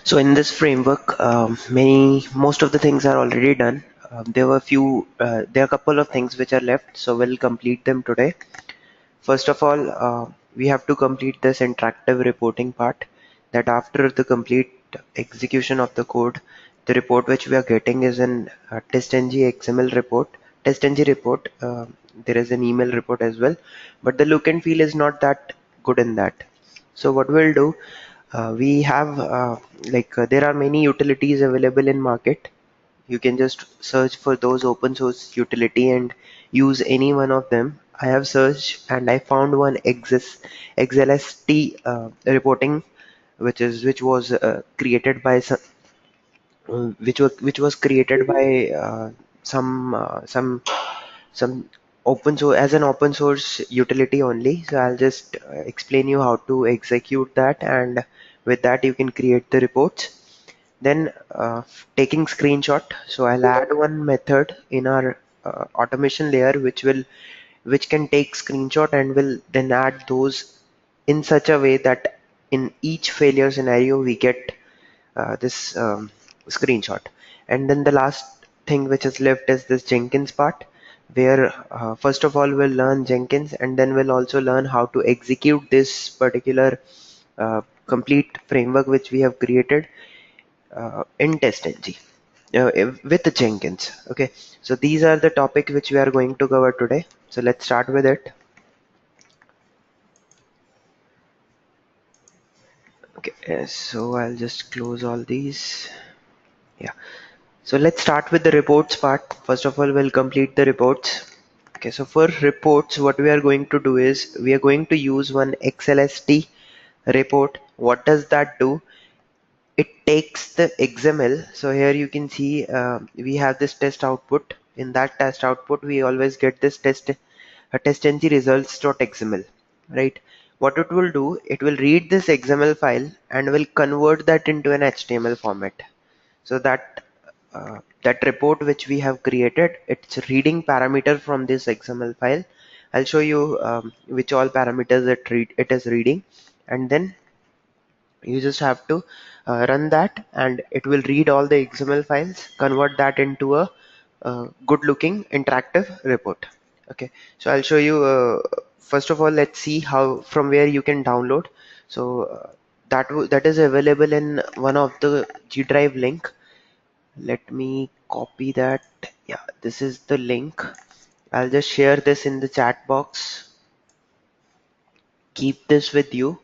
So in this framework, most of the things are already done. There are a couple of things which are left, so we'll complete them today. First of all, we have to complete this interactive reporting part. That after the complete execution of the code, the report which we are getting is an TestNG XML report, TestNG report. There is an email report as well, but the look and feel is not that good in that. So what we'll do, we have there are many utilities available in market. You can just search for those open source utility and use any one of them. I have searched and I found one XLST reporting, which was created by which was created by some open source as an open source utility only. So I'll just explain you how to execute that, and with that you can create the reports. Then taking screenshot. So I'll add one method in our automation layer which can take screenshot and will then add those in such a way that in each failure scenario we get this screenshot. And then the last thing which is left is this Jenkins part, where first of all we'll learn Jenkins, and then we'll also learn how to execute this particular complete framework which we have created in TestNG with Jenkins. Okay, so these are the topics which we are going to cover today. So let's start with it. Okay, so I'll just close all these. Yeah. So let's start with the reports part. First of all, we'll complete the reports. Okay, so for reports, what we are going to do is we are going to use one XLST report. What does that do? It takes the XML. So here you can see we have this test output. In that test output, we always get this testng results.xml, right? What it will do, it will read this XML file and will convert that into an HTML format. So that report which we have created, it's reading parameter from this XML file. I'll show you which all parameters it is reading, and then you just have to run that and it will read all the XML files, convert that into a good looking interactive report. Okay, so I'll show you first of all, let's see how from where you can download. So that is available in one of the G Drive link. Let me copy that. Yeah, this is the link. I'll just share this in the chat box. Keep this with you.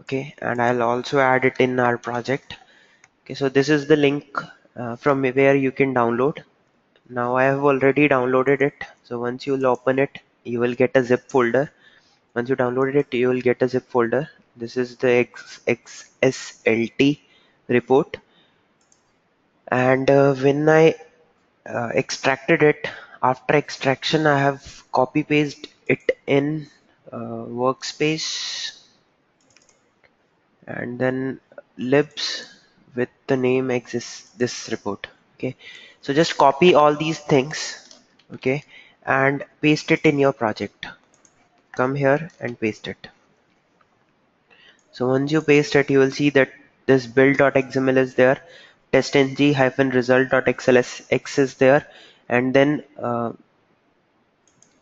Okay, and I'll also add it in our project. Okay, so this is the link from where you can download. Now I have already downloaded it. So once you'll open it, you will get a zip folder. Once you downloaded it, you will get a zip folder. This is the XSLT report. And when I extracted it, after extraction, I have copy paste it in workspace and then libs with the name exists this report. Okay, so just copy all these things, okay, and paste it in your project. Come here and paste it. So once you paste it, you will see that this build.xml is there, testng-result.xlsx is there, and then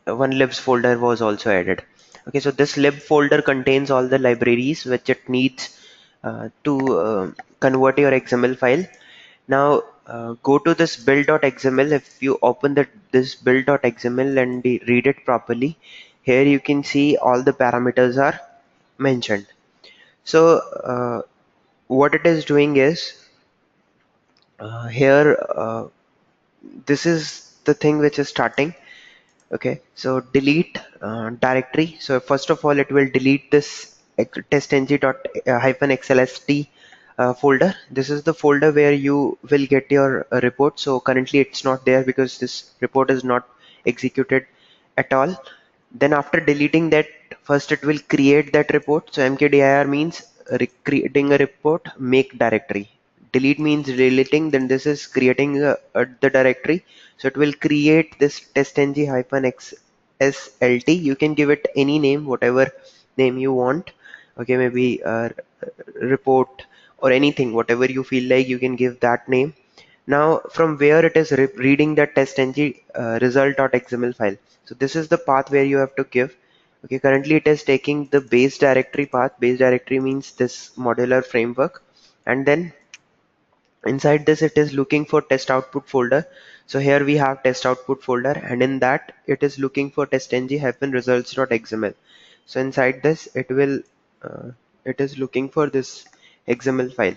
one libs folder was also added. Okay, so this lib folder contains all the libraries which it needs to convert your XML file. Now go to this build.xml. If you open this build.xml and read it properly, here you can see all the parameters are mentioned. So what it is doing is here this is the thing which is starting. Okay, so delete directory. So first of all, it will delete this testng.xlst folder. This is the folder where you will get your report. So currently it's not there because this report is not executed at all. Then after deleting that, first it will create that report. So mkdir means creating a report, make directory. Delete means deleting, then this is creating the directory. So it will create this testng-xslt. You can give it any name, whatever name you want. Okay, maybe report or anything, whatever you feel like, you can give that name. Now from where it is reading the testng result.xml file. So this is the path where you have to give. Okay, currently it is taking the base directory path. Base directory means this modular framework, and then inside this it is looking for test output folder. So here we have test output folder, and in that it is looking for testng-results.xml. So inside this uh, it is looking for this xml file.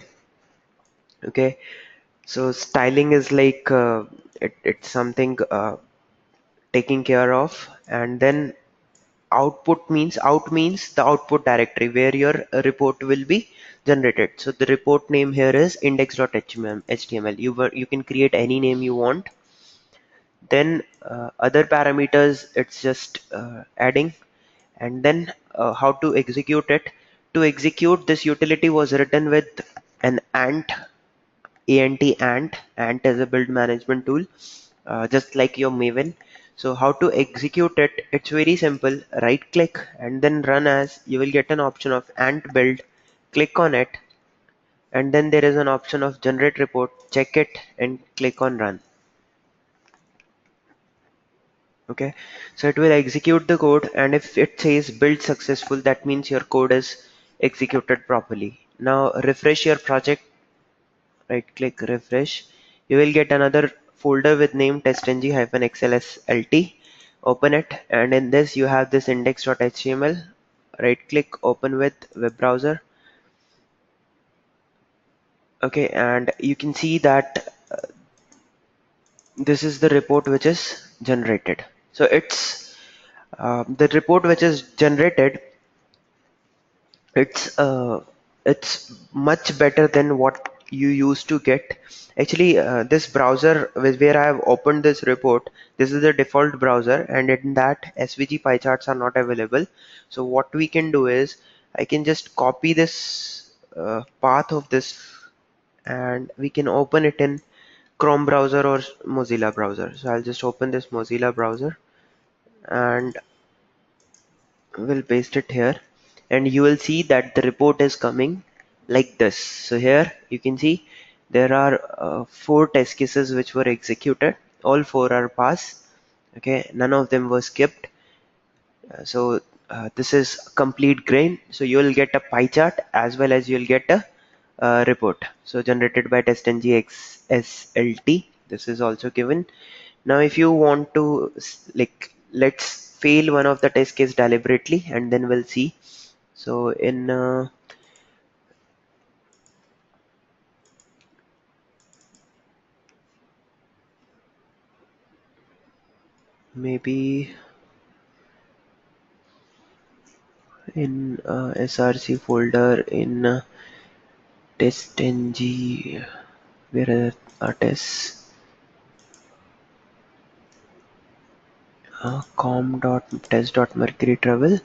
Okay, so styling is like it's something taking care of. And then out means the output directory where your report will be generated. So the report name here is index.html. You can create any name you want. Then other parameters, it's just adding. And then how to execute it. To execute this, utility was written with an ant is a build management tool, just like your Maven. So how to execute it? It's very simple. Right click and then run as. You will get an option of ant build. Click on it, and then there is an option of generate report. Check it and click on run. Okay, so it will execute the code, and if it says build successful, that means your code is executed properly. Now refresh your project. Right click, refresh. You will get another folder with name testng-xlslt. Open it, and in this you have this index.html. Right click, open with web browser. Okay, and you can see that this is the report which is generated. So the report which is generated. It's uh, it's much better than what you used to get. Actually, this browser where I have opened this report, this is the default browser, and in that SVG pie charts are not available. So what we can do is I can just copy this path of this, and we can open it in Chrome browser or Mozilla browser. So I'll just open this Mozilla browser, and we'll paste it here, and you will see that the report is coming like this. So here you can see there are 4 test cases which were executed. All 4 are passed. Okay, none of them were skipped. So this is complete grain. So you will get a pie chart as well as you'll get a report. So generated by testng xslt. This is also given. Now if you want to like, let's fail one of the test case deliberately, and then we'll see. So in maybe in src folder in testng, where are tests, com.test.mercury travel,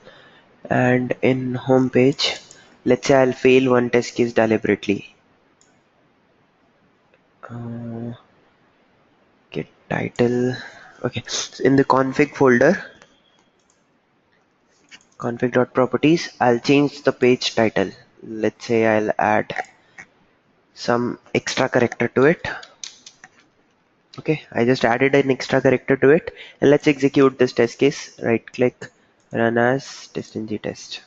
and in home page, let's say I'll fail one test case deliberately. uh, Get title. Okay, so in the config folder, config.properties, I'll change the page title. Let's say I'll add some extra character to it. Okay, I just added an extra character to it, and let's execute this test case. Right click, run as testng test.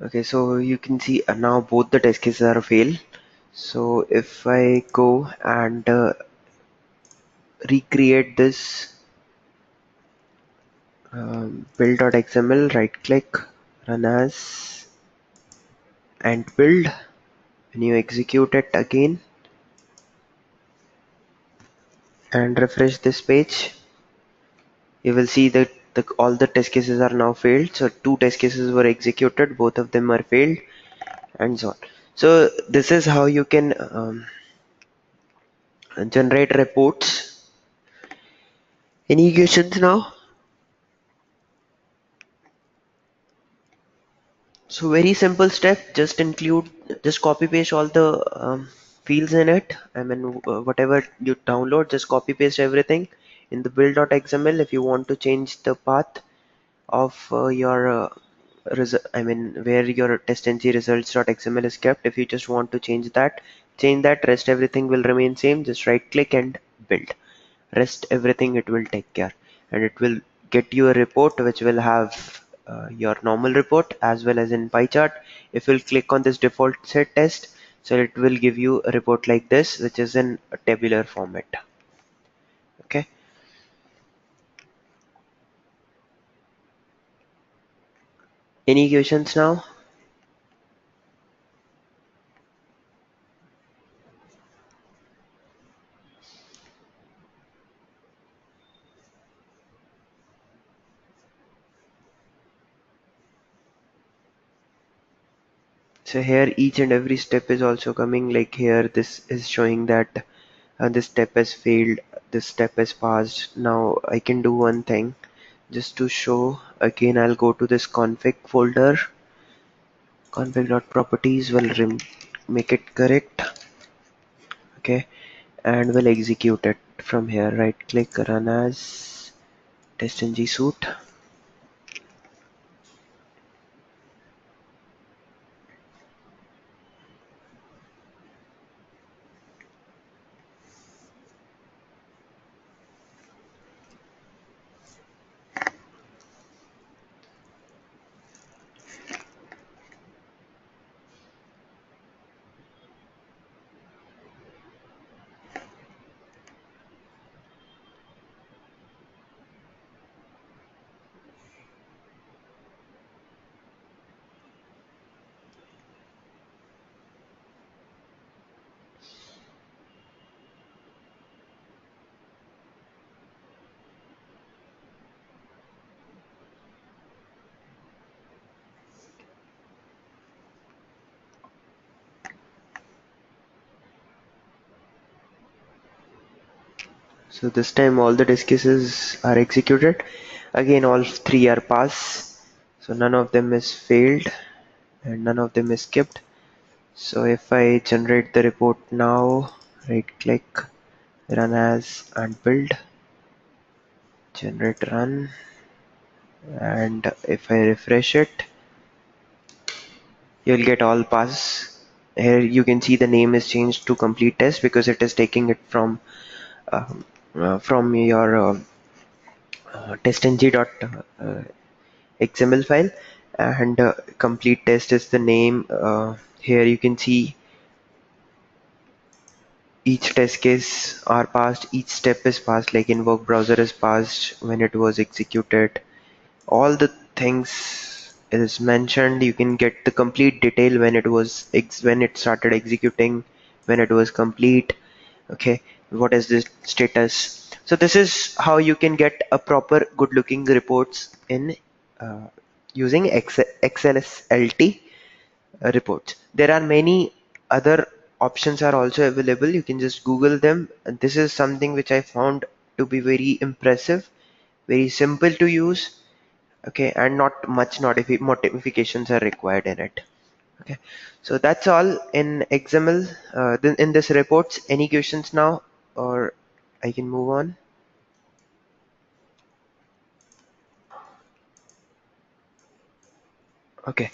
Okay, so you can see now both the test cases are failed. So if I go and recreate this build.xml, right click, run as, and build. When you execute it again and refresh this page, you will see that all the test cases are now failed. So two test cases were executed, both of them are failed, and so on. So this is how you can generate reports. Any questions now? So very simple step, just copy paste all the fields in it. I mean, whatever you download, just copy paste everything in the build.xml. If you want to change the path of your I mean, where your TestNG results.xml is kept, if you just want to change that, rest everything will remain same. Just right click and build. Rest everything it will take care, and it will get you a report which will have your normal report as well as in pie chart. If you'll click on this default set test, so it will give you a report like this, which is in a tabular format. Okay. Any questions now? So here each and every step is also coming, like here this is showing that this step has failed, this step has passed. Now I can do one thing just to show again. I'll go to this config folder, config.properties, will make it correct. Okay, and we'll execute it from here. Right click, run as testng suite. So this time all the test cases are executed. Again, all three are pass. So none of them is failed and none of them is skipped. So if I generate the report now, right click, run as, and build, generate run, and if I refresh it, you'll get all pass. Here you can see the name is changed to complete test because it is taking it from your testng.xml file, and complete test is the name. Here you can see each test case are passed, each step is passed, like invoke browser is passed when it was executed. All the things is mentioned. You can get the complete detail when it was when it started executing, when it was complete. Okay, what is the status? So this is how you can get a proper good looking reports in uh, using XLSLT reports. There are many other options are also available. You can just Google them. And this is something which I found to be very impressive, very simple to use. Okay, and not much modifications are required in it. Okay, so that's all in XML. Then in this reports, any questions now, or I can move on? Okay,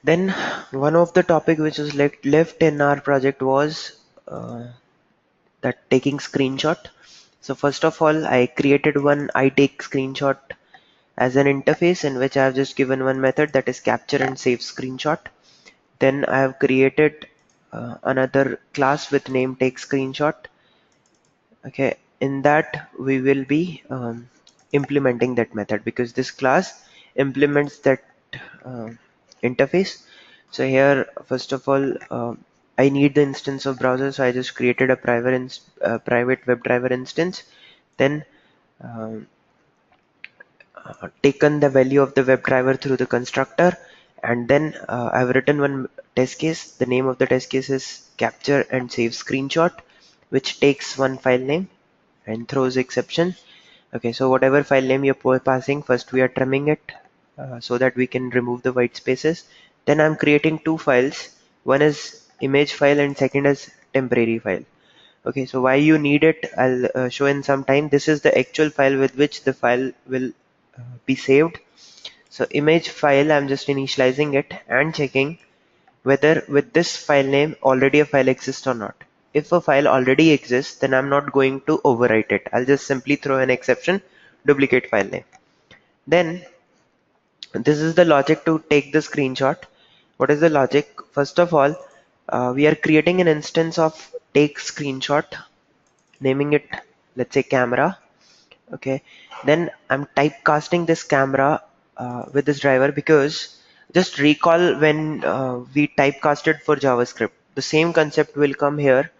then one of the topic which was left in our project was that taking screenshot. So first of all, I created one I take screenshot as an interface in which I have just given one method, that is capture and save screenshot. Then I have created another class with name take screenshot. Okay, in that we will be implementing that method because this class implements that uh, interface. So here, first of all, I need the instance of browser, so I just created a private WebDriver instance. Then um, taken the value of the WebDriver through the constructor, and then I've written one test case. The name of the test case is capture and save screenshot, which takes one file name and throws exception. Okay, so whatever file name you're passing, first we are trimming it so that we can remove the white spaces. Then I'm creating two files. One is image file and second is temporary file. Okay, so why you need it, I'll show in some time. This is the actual file with which the file will be saved. So image file, I'm just initializing it and checking whether with this file name already a file exists or not. If a file already exists, then I'm not going to overwrite it. I'll just simply throw an exception, duplicate file name. Then this is the logic to take the screenshot. What is the logic? First of all, we are creating an instance of take screenshot, naming it, let's say, camera. Okay, then I'm typecasting this camera with this driver because just recall when we typecasted for JavaScript, the same concept will come here.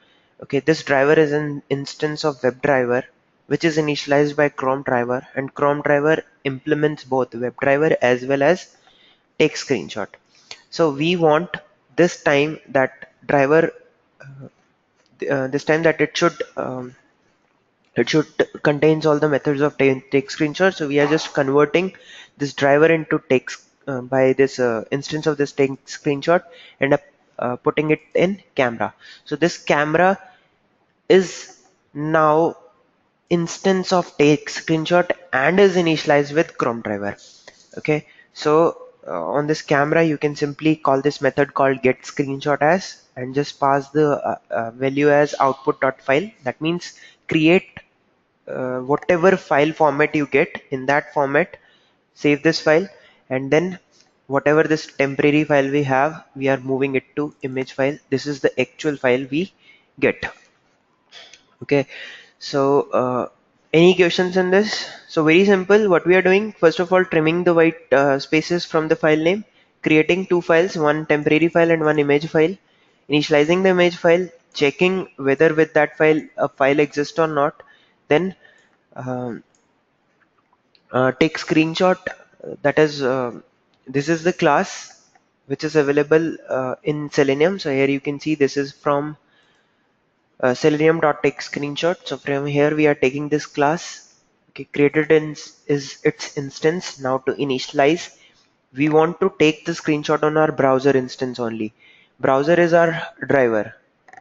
Okay, this driver is an instance of WebDriver which is initialized by Chrome driver, and Chrome driver implements both WebDriver as well as take screenshot. So we want this time that driver, this time that it should contains all the methods of take screenshot. So we are just converting this driver into text by this instance of this take screenshot, and putting it in camera. So this camera is now instance of take screenshot and is initialized with Chrome driver. Okay, so on this camera you can simply call this method called get screenshot as, and just pass the value as output.file. That means create whatever file format you get, in that format save this file, and then whatever this temporary file we have, we are moving it to image file. This is the actual file we get. Okay, so any questions in this? So very simple. What we are doing, first of all, trimming the white spaces from the file name, creating two files, one temporary file and one image file, initializing the image file, checking whether with that file a file exists or not, then um, take screenshot. That is this is the class which is available in Selenium. So here you can see this is from Selenium.take screenshot. So from here we are taking this class. Okay, created in is its instance. Now to initialize, we want to take the screenshot on our browser instance only. Browser is our driver,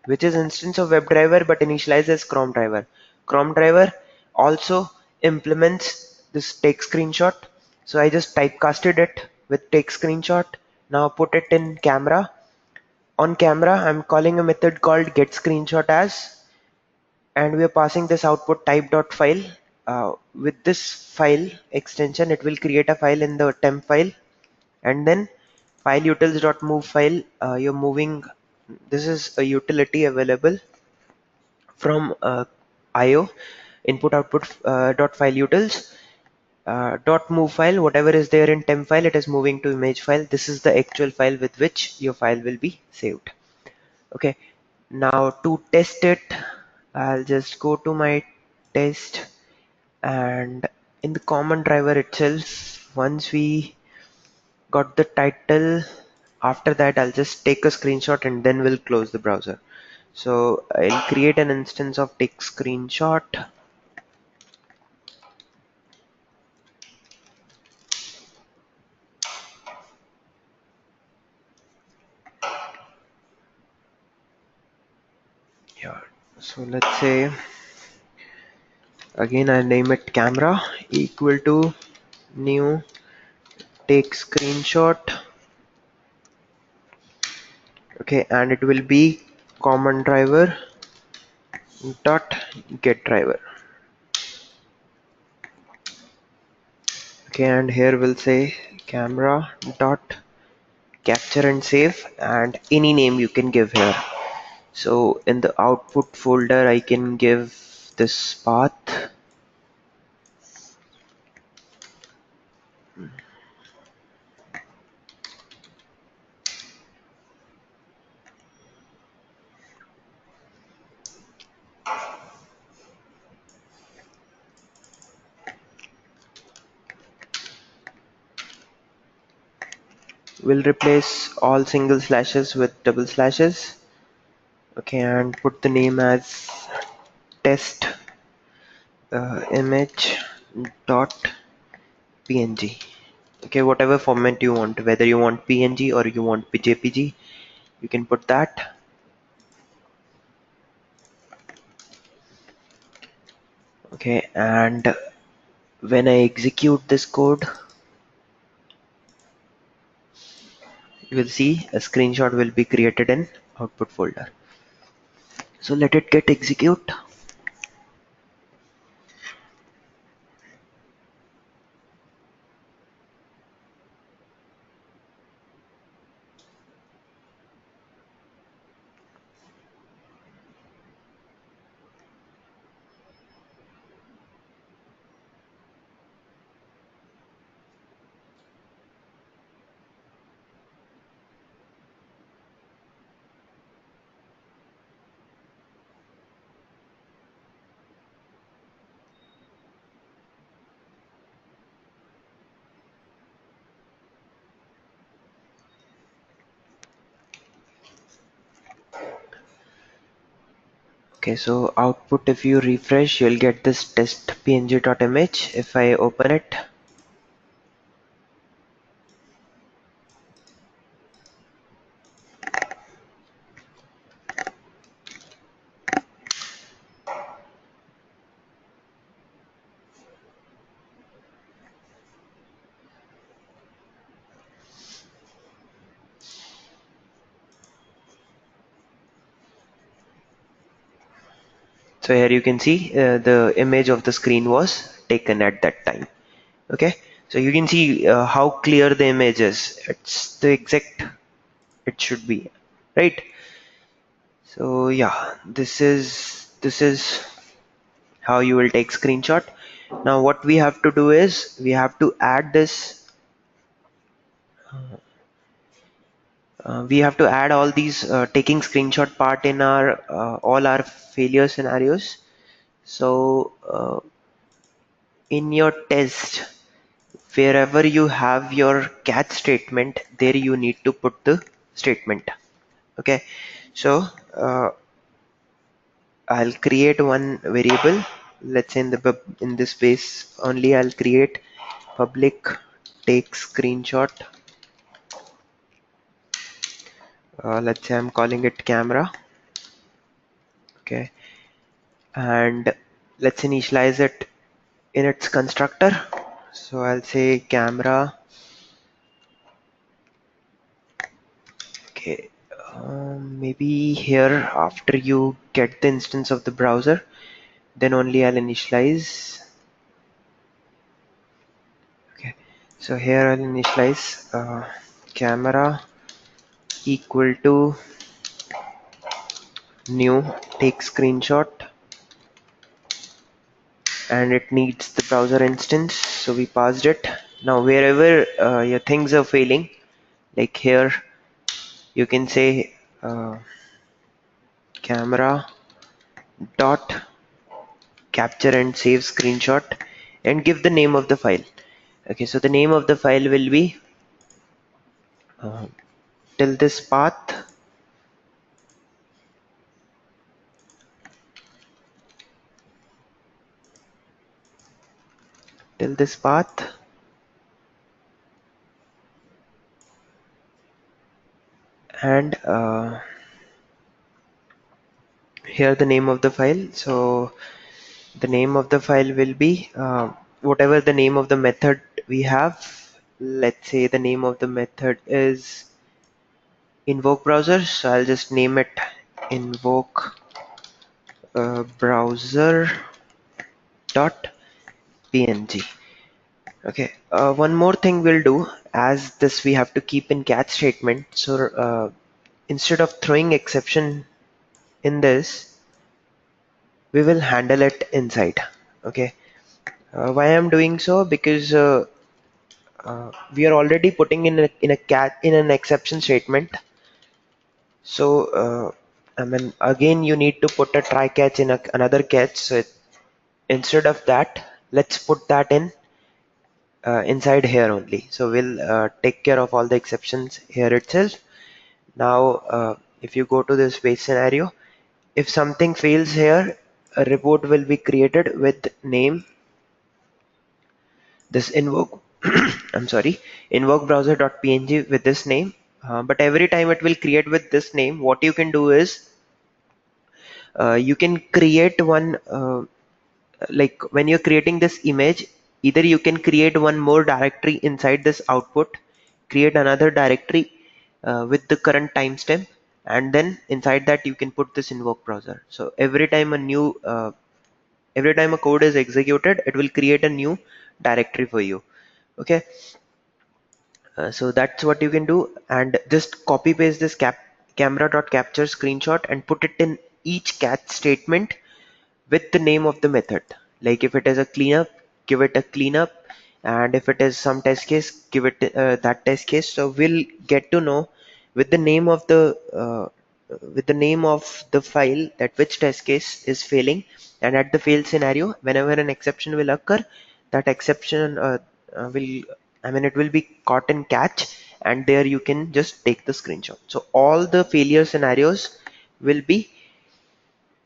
which is instance of WebDriver but initialized as Chrome driver. Chrome driver also implements this take screenshot. So I just typecasted it with take screenshot. Now put it in camera. On camera, I'm calling a method called get screenshot as, and we are passing this output type.file. With this file extension, it will create a file in the temp file, and then file utils.move file. You're moving. This is a utility available from IO input output dot file utils dot move file. Whatever is there in temp file, it is moving to image file. This is the actual file with which your file will be saved. Okay, now to test it, I'll just go to my test, and in the common driver itself, once we got the title, after that I'll just take a screenshot and then we'll close the browser. So I'll create an instance of take screenshot. Yeah, so let's say again I name it camera equal to new take screenshot. Okay, and it will be common driver dot get driver. Okay, and here we'll say camera dot capture and save, and any name you can give here. So in the output folder I can give this path. We'll replace all single slashes with double slashes. Okay, and put the name as test image dot png. Okay, whatever format you want, whether you want png or you want jpg, you can put that. Okay, and when I execute this code, you will see a screenshot will be created in output folder. So let it get execute. Okay, so output, if you refresh, you'll get this test png.image. If I open it, so here you can see the image of the screen was taken at that time. Okay, so you can see how clear the image is. It's the exact it should be, right? So yeah, this is how you will take screenshot. Now what we have to do is we have to add this. We have to add all these taking screenshot part in our all our failure scenarios. So in your test, wherever you have your catch statement, there you need to put the statement. Okay, so I'll create one variable. Let's say in this space only I'll create public take screenshot. Let's say I'm calling it camera. Okay, and let's initialize it in its constructor. So I'll say camera. Okay, maybe here after you get the instance of the browser, then only I'll initialize. Okay, so here I'll initialize camera equal to new take screenshot, and it needs the browser instance, so we passed it. Now wherever your things are failing, like here you can say camera dot capture and save screenshot and give the name of the file. Okay, so the name of the file will be uh, till this path till this path and here the name of the file. So the name of the file will be whatever the name of the method we have. Let's say the name of the method is invoke browser, so I'll just name it invoke browser dot png. Okay, one more thing we'll do, as this we have to keep in catch statement. So instead of throwing exception in this, we will handle it inside. Okay, why I'm doing so? Because we are already putting in an exception statement. So I mean, again, you need to put a try catch in another catch. So instead of that, let's put that in inside here only. So we'll take care of all the exceptions here itself. Now, if you go to this base scenario, if something fails here, a report will be created with name, this invoke, I'm sorry, invoke browser.png with this name. But every time it will create with this name, what you can do is you can create one, like when you're creating this image, either you can create one more directory inside this output, create another directory with the current timestamp, and then inside that you can put this invoke browser. So every time a code is executed, it will create a new directory for you. Okay, so that's what you can do, and just copy paste this camera.capture screenshot and put it in each catch statement with the name of the method. Like if it is a cleanup, give it a cleanup, and if it is some test case, give it that test case. So we'll get to know with the name of the file that which test case is failing, and at the fail scenario, whenever an exception will occur, that exception will, I mean, it will be caught in catch, and there you can just take the screenshot. So all the failure scenarios will be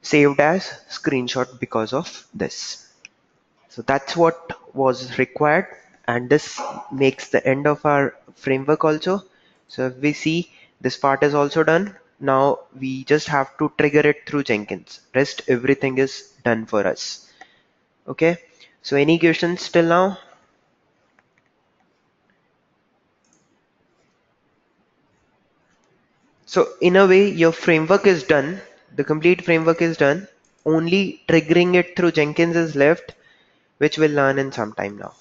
saved as screenshot because of this. So that's what was required, and this makes the end of our framework also. So if we see, this part is also done. Now we just have to trigger it through Jenkins. Rest everything is done for us. Okay, so any questions till now? So in a way, your framework is done. The complete framework is done. Only triggering it through Jenkins is left, which we'll learn in some time now.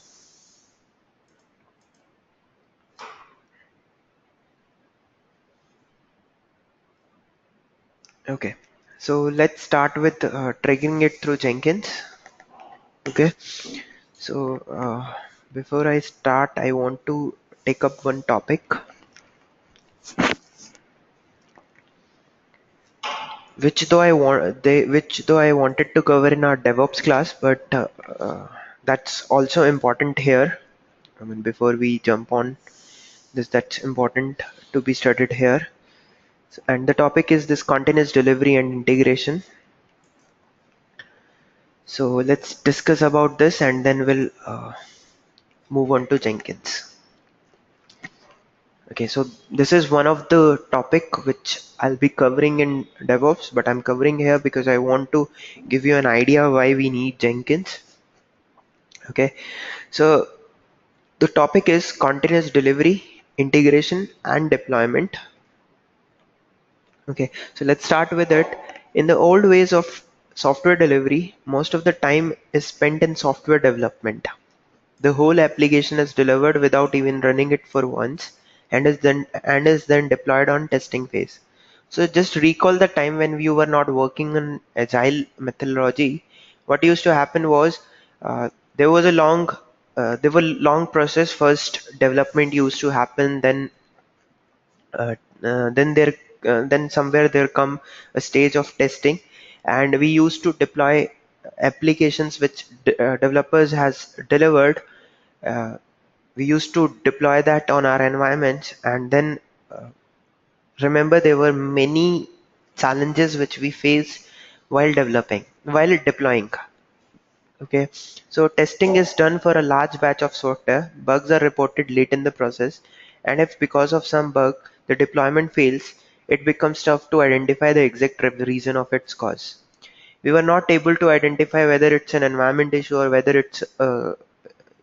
Okay, so let's start with triggering it through Jenkins. Okay, so before I start, I want to take up one topic, which though I wanted to cover in our DevOps class, but that's also important here. I mean, before we jump on this, that's important to be studied here. And the topic is this continuous delivery and integration. So let's discuss about this, and then we'll move on to Jenkins. Okay, so this is one of the topic which I'll be covering in DevOps, but I'm covering here because I want to give you an idea why we need Jenkins. Okay, so the topic is continuous delivery, integration, and deployment. Okay, so let's start with it. In the old ways of software delivery, most of the time is spent in software development. The whole application is delivered without even running it for once, and is then deployed on testing phase. So just recall the time when you were not working on agile methodology. What used to happen was uh, there was a long there were long process. First development used to happen, uh, then somewhere there come a stage of testing, and we used to deploy applications which developers has delivered. uh, we used to deploy that on our environments, and then uh, remember, there were many challenges which we faced while deploying. Okay, so testing is done for a large batch of software. Bugs are reported late in the process, and if because of some bug the deployment fails, it becomes tough to identify the exact reason of its cause. We were not able to identify whether it's an environment issue or whether it's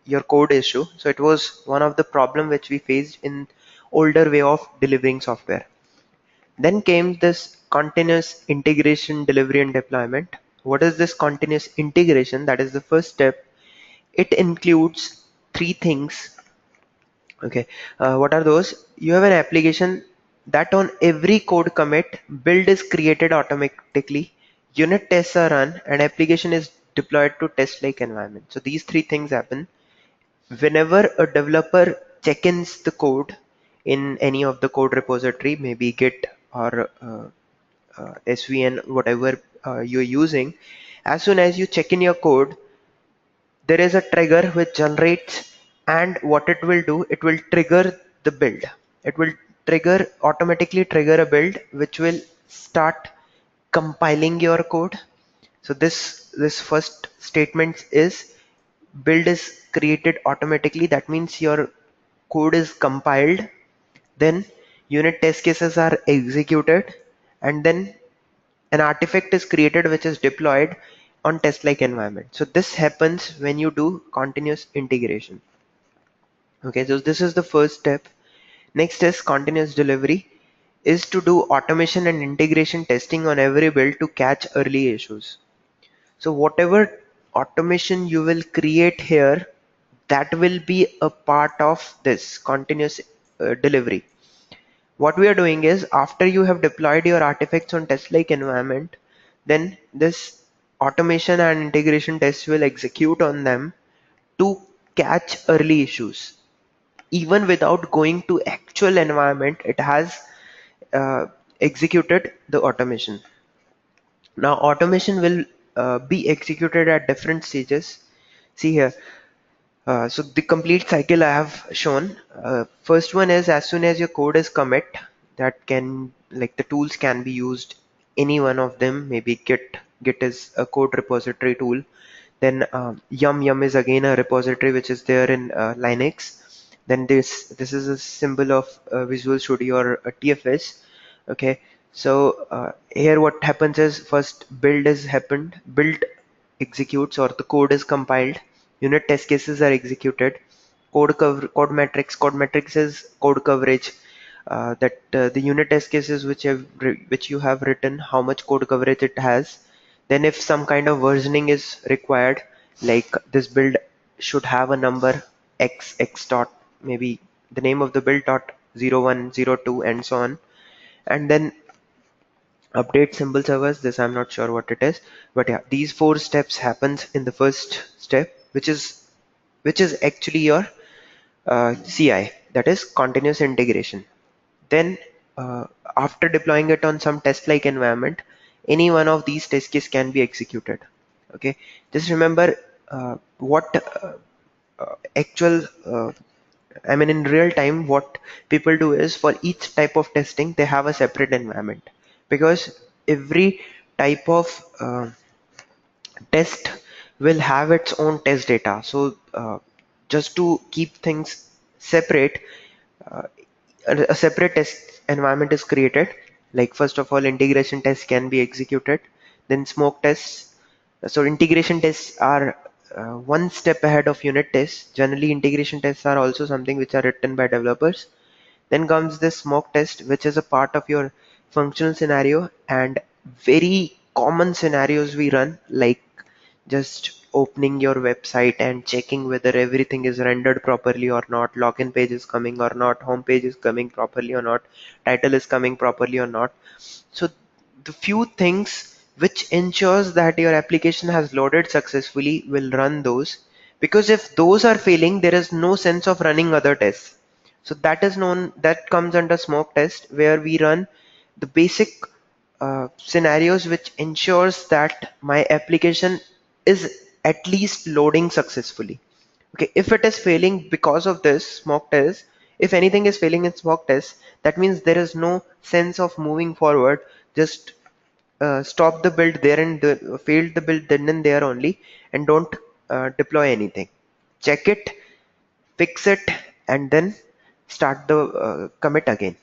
your code issue. So it was one of the problem which we faced in older way of delivering software. Then came this continuous integration, delivery, and deployment. What is this continuous integration? That is the first step. It includes three things. Okay, what are those? You have an application that on every code commit, build is created automatically, unit tests are run, and application is deployed to test like environment. So these three things happen whenever a developer check-ins the code in any of the code repository, maybe Git or SVN, whatever you're using. As soon as you check in your code, there is a trigger which generates, and what it will do, it will trigger the build. It will automatically trigger a build which will start compiling your code. So this first statement is build is created automatically. That means your code is compiled, then unit test cases are executed, and then an artifact is created which is deployed on test like environment. So this happens when you do continuous integration. Okay, so this is the first step. Next is continuous delivery, is to do automation and integration testing on every build to catch early issues. So whatever automation you will create here, that will be a part of this continuous delivery. What we are doing is, after you have deployed your artifacts on test like environment, then this automation and integration tests will execute on them to catch early issues. Even without going to actual environment, it has executed the automation. Now automation will be executed at different stages. See here. So the complete cycle I have shown. First one is, as soon as your code is commit, that can, like, the tools can be used, any one of them. Maybe Git is a code repository tool. Then Yum is again a repository which is there in Linux. Then this is a symbol of Visual Studio or TFS. Okay, so here what happens is, first build is happened, build executes or the code is compiled, unit test cases are executed, code metrics is code coverage, that the unit test cases which you have written, how much code coverage it has. Then if some kind of versioning is required, like this build should have a number x dot, maybe the name of the build dot 0102 and so on. And then update symbol servers, this I'm not sure what it is, but yeah, these four steps happens in the first step, which is actually your CI, that is continuous integration. Then after deploying it on some test like environment, any one of these test case can be executed. Okay, just remember what actual I mean, in real time, what people do is, for each type of testing, they have a separate environment, because every type of test will have its own test data. So just to keep things separate, uh, a separate test environment is created. Like, first of all, integration tests can be executed, then smoke tests. So integration tests are one step ahead of unit tests. Generally, integration tests are also something which are written by developers. Then comes the smoke test, which is a part of your functional scenario, and very common scenarios we run, like just opening your website and checking whether everything is rendered properly or not, login page is coming or not, home page is coming properly or not, title is coming properly or not. So the few things which ensures that your application has loaded successfully will run those, because if those are failing, there is no sense of running other tests. So that comes under smoke test, where we run the basic scenarios which ensures that my application is at least loading successfully. Okay, if it is failing because of this smoke test, if anything is failing in smoke test, that means there is no sense of moving forward. Just stop the build there, and failed the build then and there only, and don't deploy anything. Check it, fix it, and then start the commit again.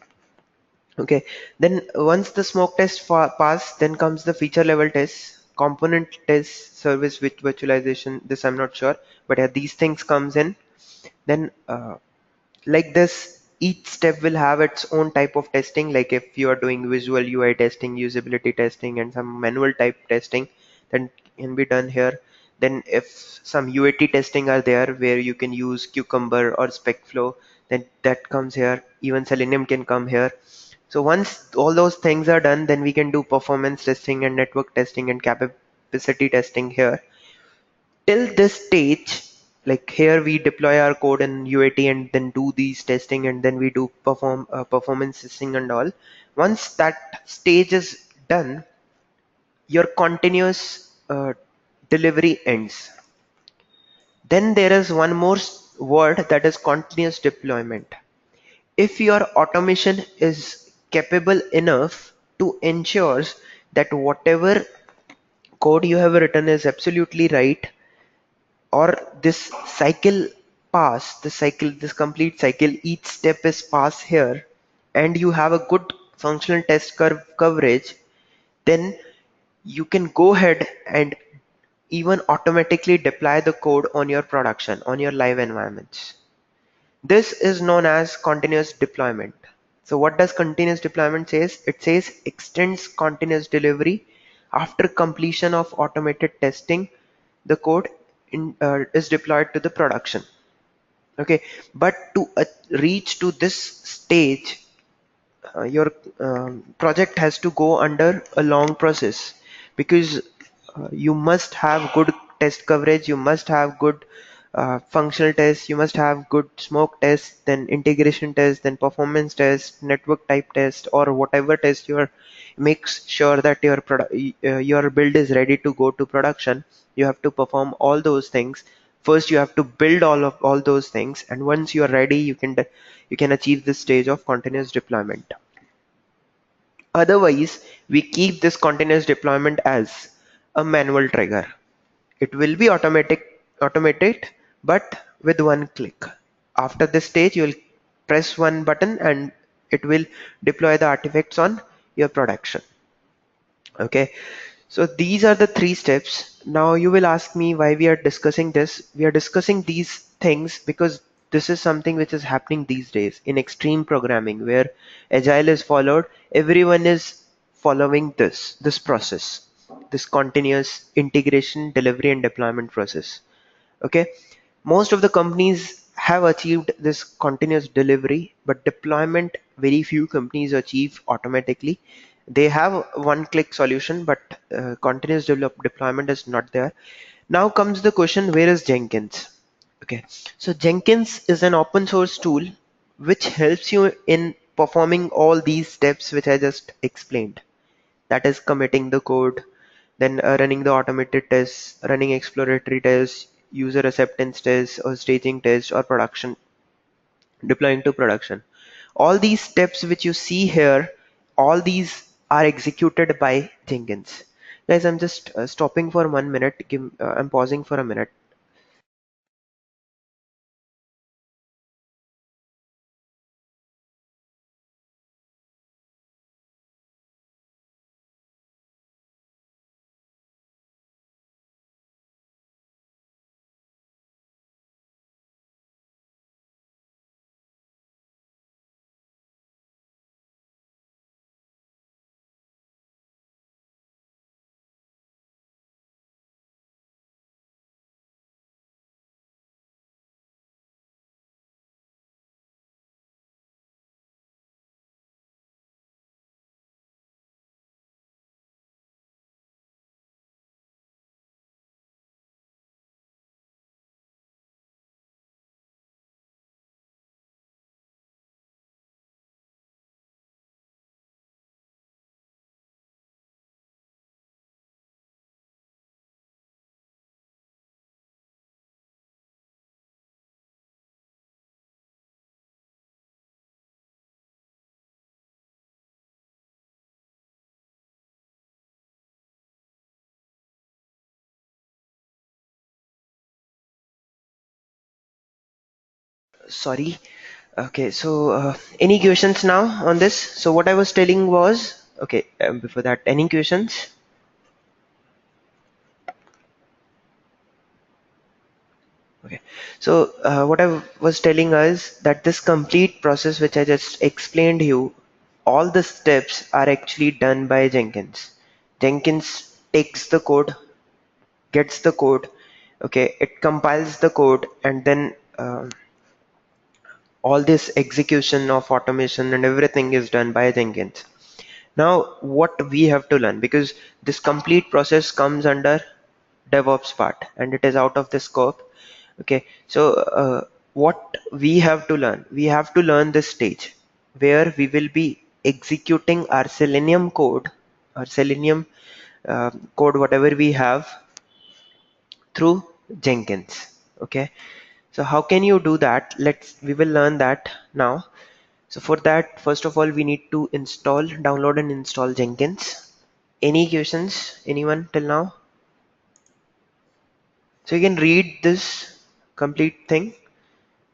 Okay, then once the smoke test pass, then comes the feature level test, component test, service with virtualization. This I'm not sure, but yeah, these things comes in. Then like this, each step will have its own type of testing. Like if you are doing visual UI testing, usability testing, and some manual type testing, then can be done here. Then if some UAT testing are there where you can use Cucumber or SpecFlow, then that comes here. Even Selenium can come here. So once all those things are done, then we can do performance testing and network testing and capacity testing here. Till this stage, like here we deploy our code in UAT and then do these testing and then we do performance testing and all. Once that stage is done, your continuous delivery ends. Then there is one more word, that is continuous deployment. If your automation is capable enough to ensure that whatever code you have written is absolutely right, or this cycle this complete cycle, each step is passed here, and you have a good functional test curve coverage, then you can go ahead and even automatically deploy the code on your production, on your live environments. This is known as continuous deployment. So what does continuous deployment says? It says extends continuous delivery after completion of automated testing. The code is deployed to the production. Okay, but to reach to this stage, your project has to go under a long process, because you must have good test coverage, you must have good functional tests, you must have good smoke tests, then integration test, then performance test, network type test, or whatever test your makes sure that your build is ready to go to production. You have to perform all those things. First you have to build all those things, and once you are ready, you can achieve this stage of continuous deployment. Otherwise, we keep this continuous deployment as a manual trigger. It will be automated, but with one click. After this stage, you will press one button and it will deploy the artifacts on your production. Okay, so these are the three steps. Now you will ask me why we are discussing this. We are discussing these things because this is something which is happening these days in extreme programming, where agile is followed. Everyone is following this process, this continuous integration, delivery, and deployment process. Okay, most of the companies have achieved this continuous delivery, but deployment, very few companies achieve automatically. They have one click solution, but continuous deployment is not there. Now comes the question, where is Jenkins? Okay, so Jenkins is an open source tool which helps you in performing all these steps which I just explained. That is committing the code, then running the automated tests, running exploratory tests, user acceptance tests, or staging tests, or production, deploying to production. All these steps which you see here, all these are executed by Jenkins. Guys, I'm just stopping for 1 minute. I'm pausing for a minute. Sorry. Okay, so any questions now on this? So what I was telling was, okay, before that, any questions? Okay, so what I was telling us that this complete process which I just explained you, all the steps are actually done by Jenkins. Jenkins takes the code, gets the code, Okay, it compiles the code, and then all this execution of automation and everything is done by Jenkins. Now, what we have to learn, because this complete process comes under DevOps part and it is out of the scope. Okay, so what we have to learn? We have to learn this stage where we will be executing our Selenium code, our Selenium code, whatever we have, through Jenkins. Okay, so how can you do that? We will learn that now. So for that, first of all, we need to download and install Jenkins. Any questions, anyone till now? So you can read this complete thing.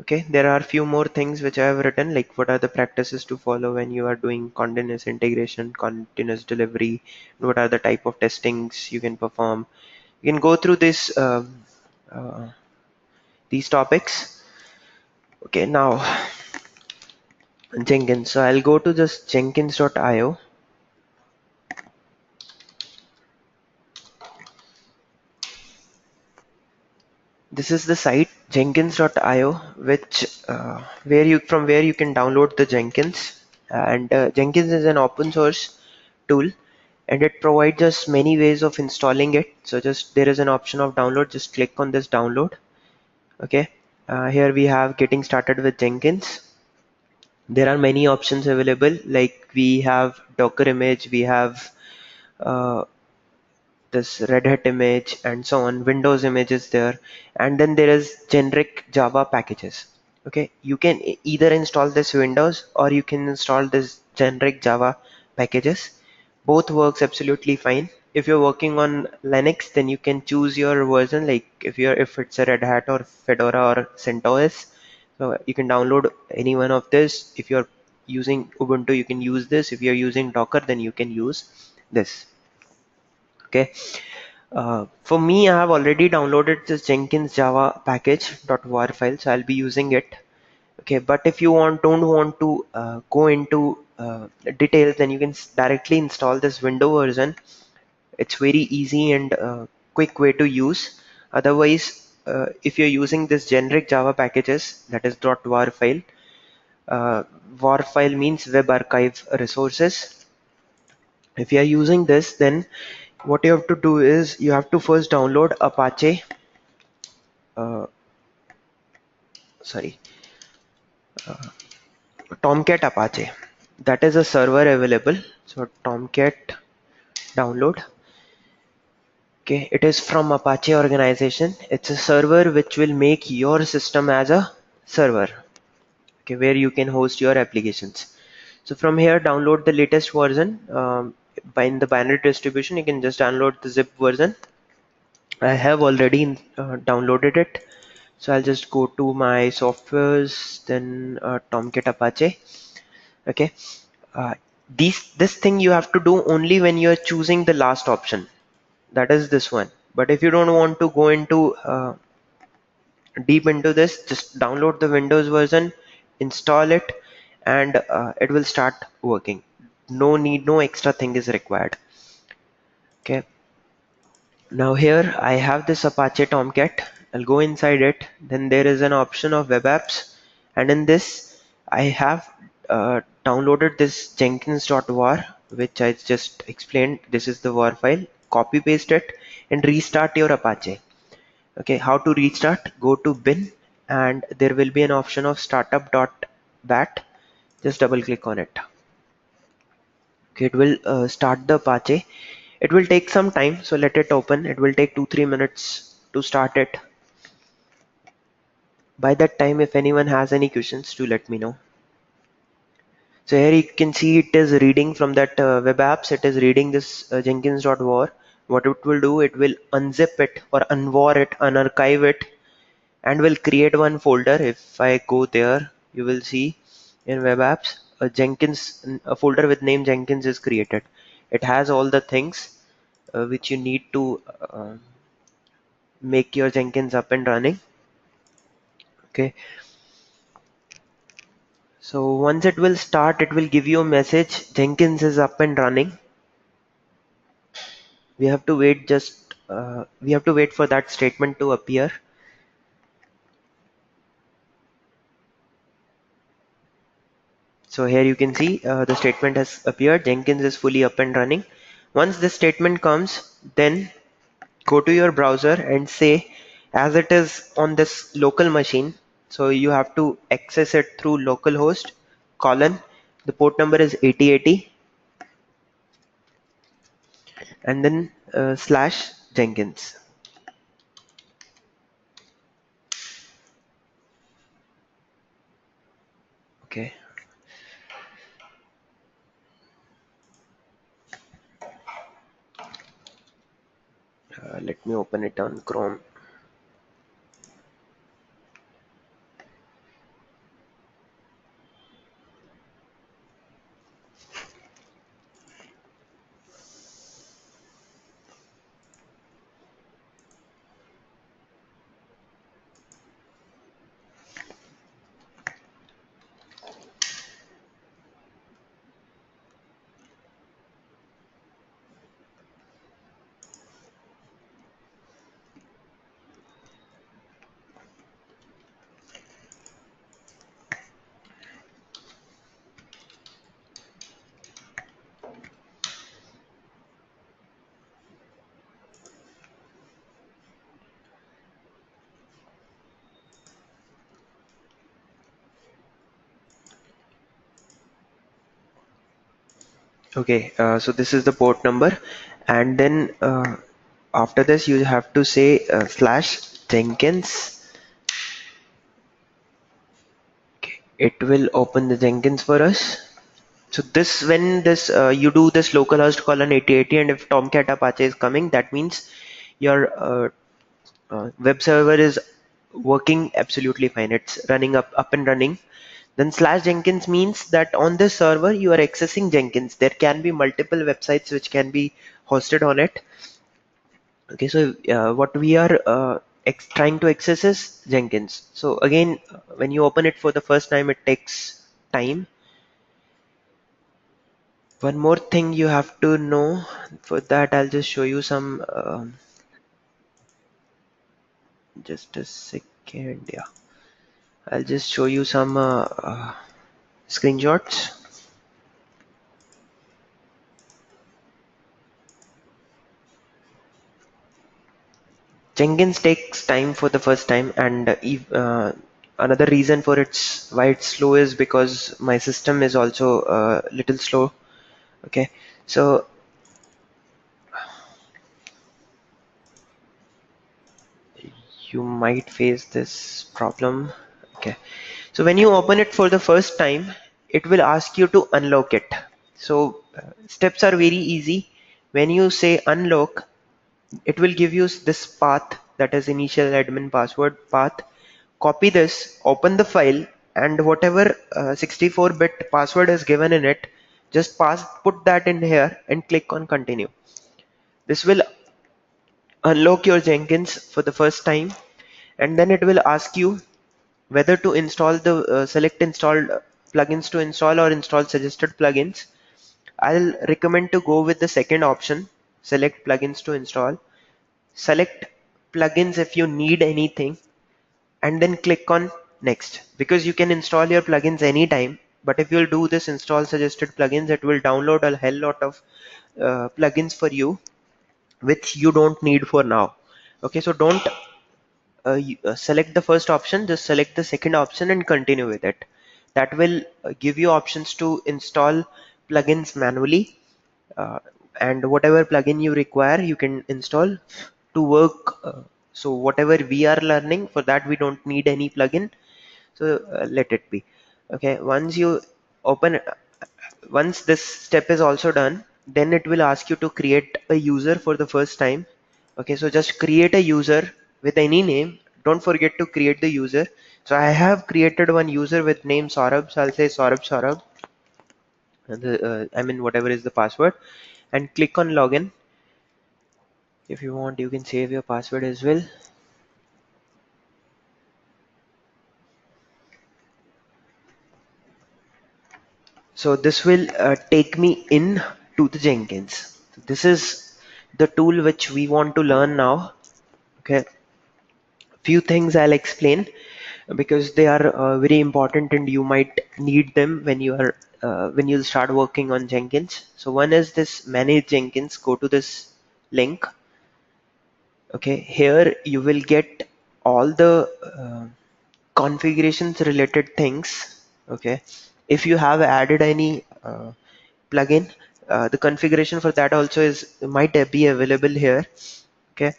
Okay, there are a few more things which I have written, like what are the practices to follow when you are doing continuous integration, continuous delivery, what are the type of testings you can perform. You can go through uh, these topics. Okay, now Jenkins. So I'll go to this jenkins.io. This is the site jenkins.io, which where you can download the Jenkins. And Jenkins is an open source tool, and it provides us many ways of installing it. So just there is an option of download. Just click on this download. Okay, here we have getting started with Jenkins. There are many options available. Like we have Docker image, we have uh, this Red Hat image and so on, Windows images there, and then there is generic Java packages. Okay, you can either install this Windows or you can install this generic Java packages. Both works absolutely fine. If you're working on Linux, then you can choose your version, like if it's a Red Hat or Fedora or CentOS. So you can download any one of this. If you're using Ubuntu, you can use this. If you're using Docker, then you can use this. Okay, for me, I have already downloaded this Jenkins Java package.war file, so I'll be using it. Okay, but if you don't want to go into details, then you can directly install this window version. It's very easy and quick way to use. Otherwise, if you're using this generic Java packages, that is .war file. Uh, war file means web archive resources. If you are using this, then what you have to do is you have to first download Apache. Uh, sorry, Tomcat Apache. That is a server available. So Tomcat download. Okay, it is from Apache organization. It's a server which will make your system as a server. Okay, where you can host your applications. So from here, download the latest version. By in the binary distribution, you can just download the zip version. I have already downloaded it. So I'll just go to my softwares, then Tomcat Apache. Okay. Uh, this thing you have to do only when you're choosing the last option. That is this one. But if you don't want to go into deep into this, just download the Windows version, install it, and it will start working. No extra thing is required. Okay. Now here I have this Apache Tomcat. I'll go inside it. Then there is an option of web apps, and in this I have downloaded this Jenkins.war, which I just explained. This is the war file. Copy paste it and restart your Apache. Okay, how to restart? Go to bin and there will be an option of startup.bat. Just double click on it. Okay, it will start the Apache. It will take some time, so let it open. It will take 2-3 minutes to start it. By that time, if anyone has any questions, do let me know. So here you can see it is reading from that web apps. It is reading this Jenkins.war. What it will do, it will unzip it or unwar it, unarchive it, and will create one folder. If I go there, you will see in web apps a folder with name Jenkins is created. It has all the things which you need to make your Jenkins up and running. Okay, so once it will start, it will give you a message Jenkins is up and running. We have to wait just we have to wait for that statement to appear. So here you can see the statement has appeared. Jenkins is fully up and running. Once this statement comes, then go to your browser and say, as it is on this local machine, so you have to access it through localhost colon, the port number is 8080, and then slash Jenkins. Okay, let me open it on Chrome. Okay, so this is the port number, and then after this you have to say slash Jenkins. Okay, it will open the Jenkins for us. So this, when this you do this localhost colon 8080, and if Tomcat Apache is coming, that means your web server is working absolutely fine. It's running up and running. Then slash Jenkins means that on this server you are accessing Jenkins. There can be multiple websites which can be hosted on it. Okay, so what we are trying to access is Jenkins. So again, when you open it for the first time, it takes time. One more thing you have to know. For that, I'll just show you some. Just a second. Yeah, I'll just show you some screenshots. Jenkins takes time for the first time, and another reason for its why it's slow is because my system is also a little slow. Okay, so you might face this problem. Okay, so when you open it for the first time, it will ask you to unlock it. So steps are very easy. When you say unlock, it will give you this path, that is initial admin password path. Copy this, open the file, and whatever 64-bit password is given in it, just put that in here and click on continue. This will unlock your Jenkins for the first time, and then it will ask you whether to install the select installed plugins to install or install suggested plugins. I'll recommend to go with the second option, select plugins to install. Select plugins if you need anything, and then click on next, because you can install your plugins anytime. But if you'll do this install suggested plugins, it will download a hell lot of plugins for you which you don't need for now. Okay, so don't select the first option, just select the second option and continue with it. That will give you options to install plugins manually, uh, and whatever plugin you require you can install to work. So whatever we are learning, for that we don't need any plugin, so let it be. Okay, once this step is also done, then it will ask you to create a user for the first time. Okay, so just create a user with any name. Don't forget to create the user. So I have created one user with name Saurabh, so I'll say Saurabh, and I mean whatever is the password, and click on login. If you want, you can save your password as well. So this will take me in to the Jenkins. This is the tool which we want to learn now. Okay, few things I'll explain because they are very important and you might need them when you are when you start working on Jenkins. So one is this manage Jenkins. Go to this link. Okay, here you will get all the configurations related things. Okay, if you have added any plugin, the configuration for that also is might be available here. Okay,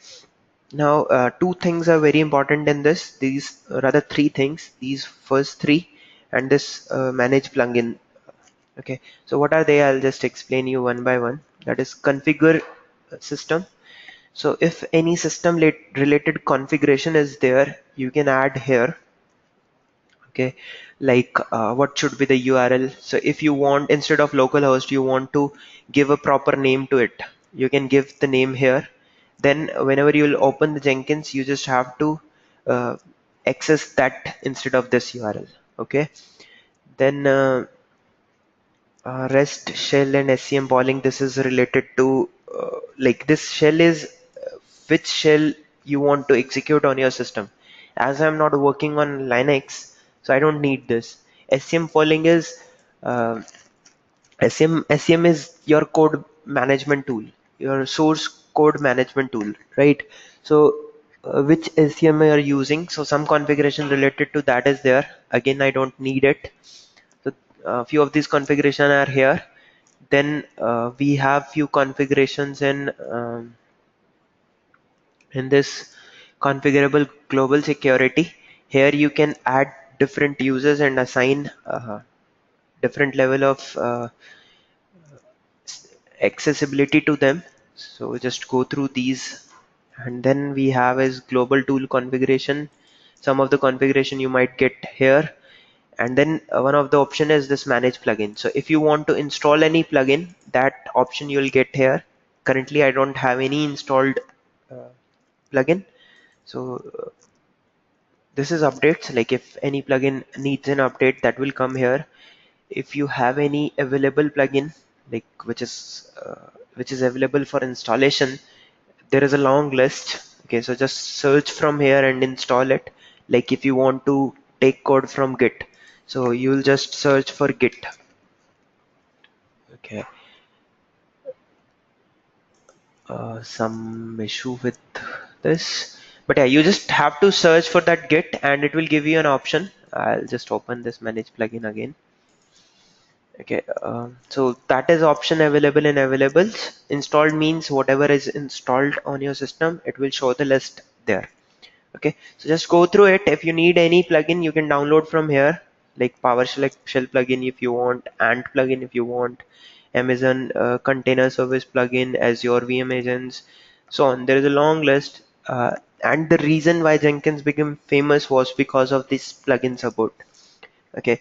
now two things are very important in this, these rather three things, these first three and this manage plugin. Okay, so what are they? I'll just explain you one by one. That is configure system. So if any system related configuration is there, you can add here. Okay, like what should be the URL? So if you want, instead of localhost, you want to give a proper name to it, you can give the name here. Then whenever you'll open the Jenkins, you just have to uh, access that instead of this URL. Okay, then REST shell and SCM polling, this is related to like this shell is which shell you want to execute on your system. As I'm not working on Linux, so I don't need this. SCM polling is uh, SCM is your code management tool, your source code management tool, right? So which SCM you are using? So some configuration related to that is there. Again, I don't need it. So a few of these configuration are here. Then we have few configurations in this configurable global security. Here you can add different users and assign different level of accessibility to them. So just go through these, and then we have is global tool configuration. Some of the configuration you might get here, and then one of the option is this manage plugin. So if you want to install any plugin, that option you'll get here. Currently I don't have any installed uh, plugin, so this is updates. Like if any plugin needs an update, that will come here. If you have any available plugin, like which is available for installation, there is a long list. Okay, so just search from here and install it. Like if you want to take code from Git, so you'll just search for Git. Okay, some issue with this, but yeah, you just have to search for that Git and it will give you an option. I'll just open this manage plugin again. Okay, so that is option available in availables. Installed means whatever is installed on your system, it will show the list there. Okay, so just go through it. If you need any plugin, you can download from here, like PowerShell shell plugin if you want, Ant plugin if you want, Amazon container service plugin, Azure VM agents, so on. There is a long list, and the reason why Jenkins became famous was because of this plugin support. Okay,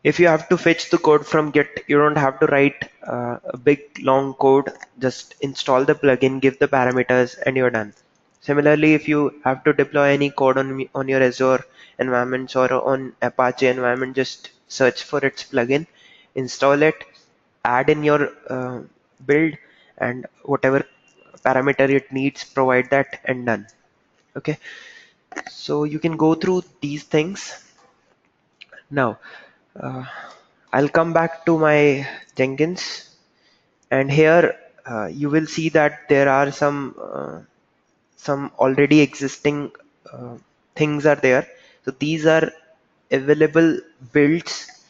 if you have to fetch the code from Git, you don't have to write a big long code. Just install the plugin, give the parameters, and you're done. Similarly, if you have to deploy any code on your Azure environments or on Apache environment, just search for its plugin, install it, add in your build, and whatever parameter it needs, provide that, and done. Okay, so you can go through these things. Now, uh, I'll come back to my Jenkins, and here you will see that there are some already existing uh, things are there. So these are available builds.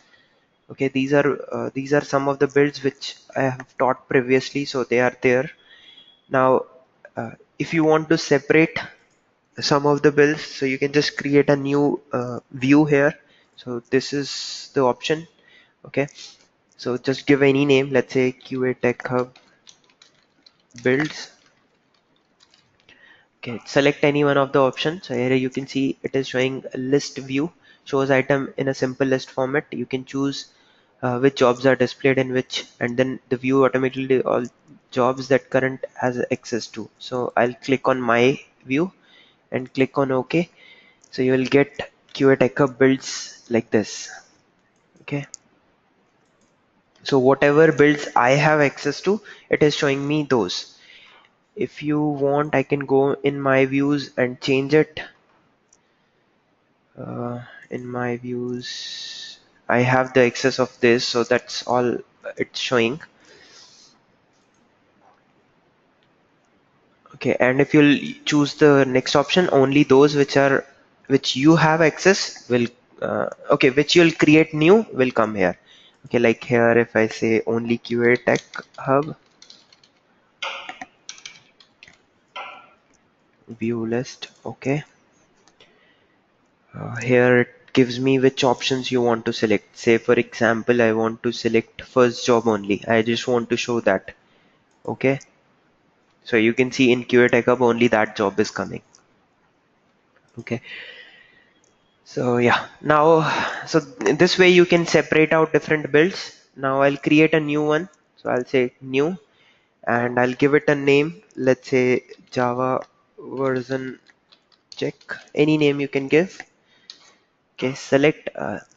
Okay, these are some of the builds which I have taught previously, so they are there. Now, if you want to separate some of the builds, so you can just create a new view here. So this is the option. Okay, so just give any name, let's say QA Tech Hub builds. Okay, select any one of the options. So here you can see it is showing a list view, shows item in a simple list format. You can choose which jobs are displayed in which, and then the view automatically all jobs that current has access to. So I'll click on my view and click on OK. So you will get QA Tech Hub builds like this. Okay. So whatever builds I have access to, it is showing me those. If you want, I can go in my views and change it. In my views, I have the access of this, so that's all it's showing. Okay, and if you'll choose the next option, only those which you have access will okay, which you'll create new will come here. Okay, like here if I say only QA Tech Hub view list, okay. Here it gives me which options you want to select. Say for example, I want to select first job only. I just want to show that. Okay. So you can see in QA Tech Hub only that job is coming. Okay. So yeah, now, so this way you can separate out different builds. Now I'll create a new one. So I'll say new and I'll give it a name. Let's say Java version check, any name you can give. Okay, select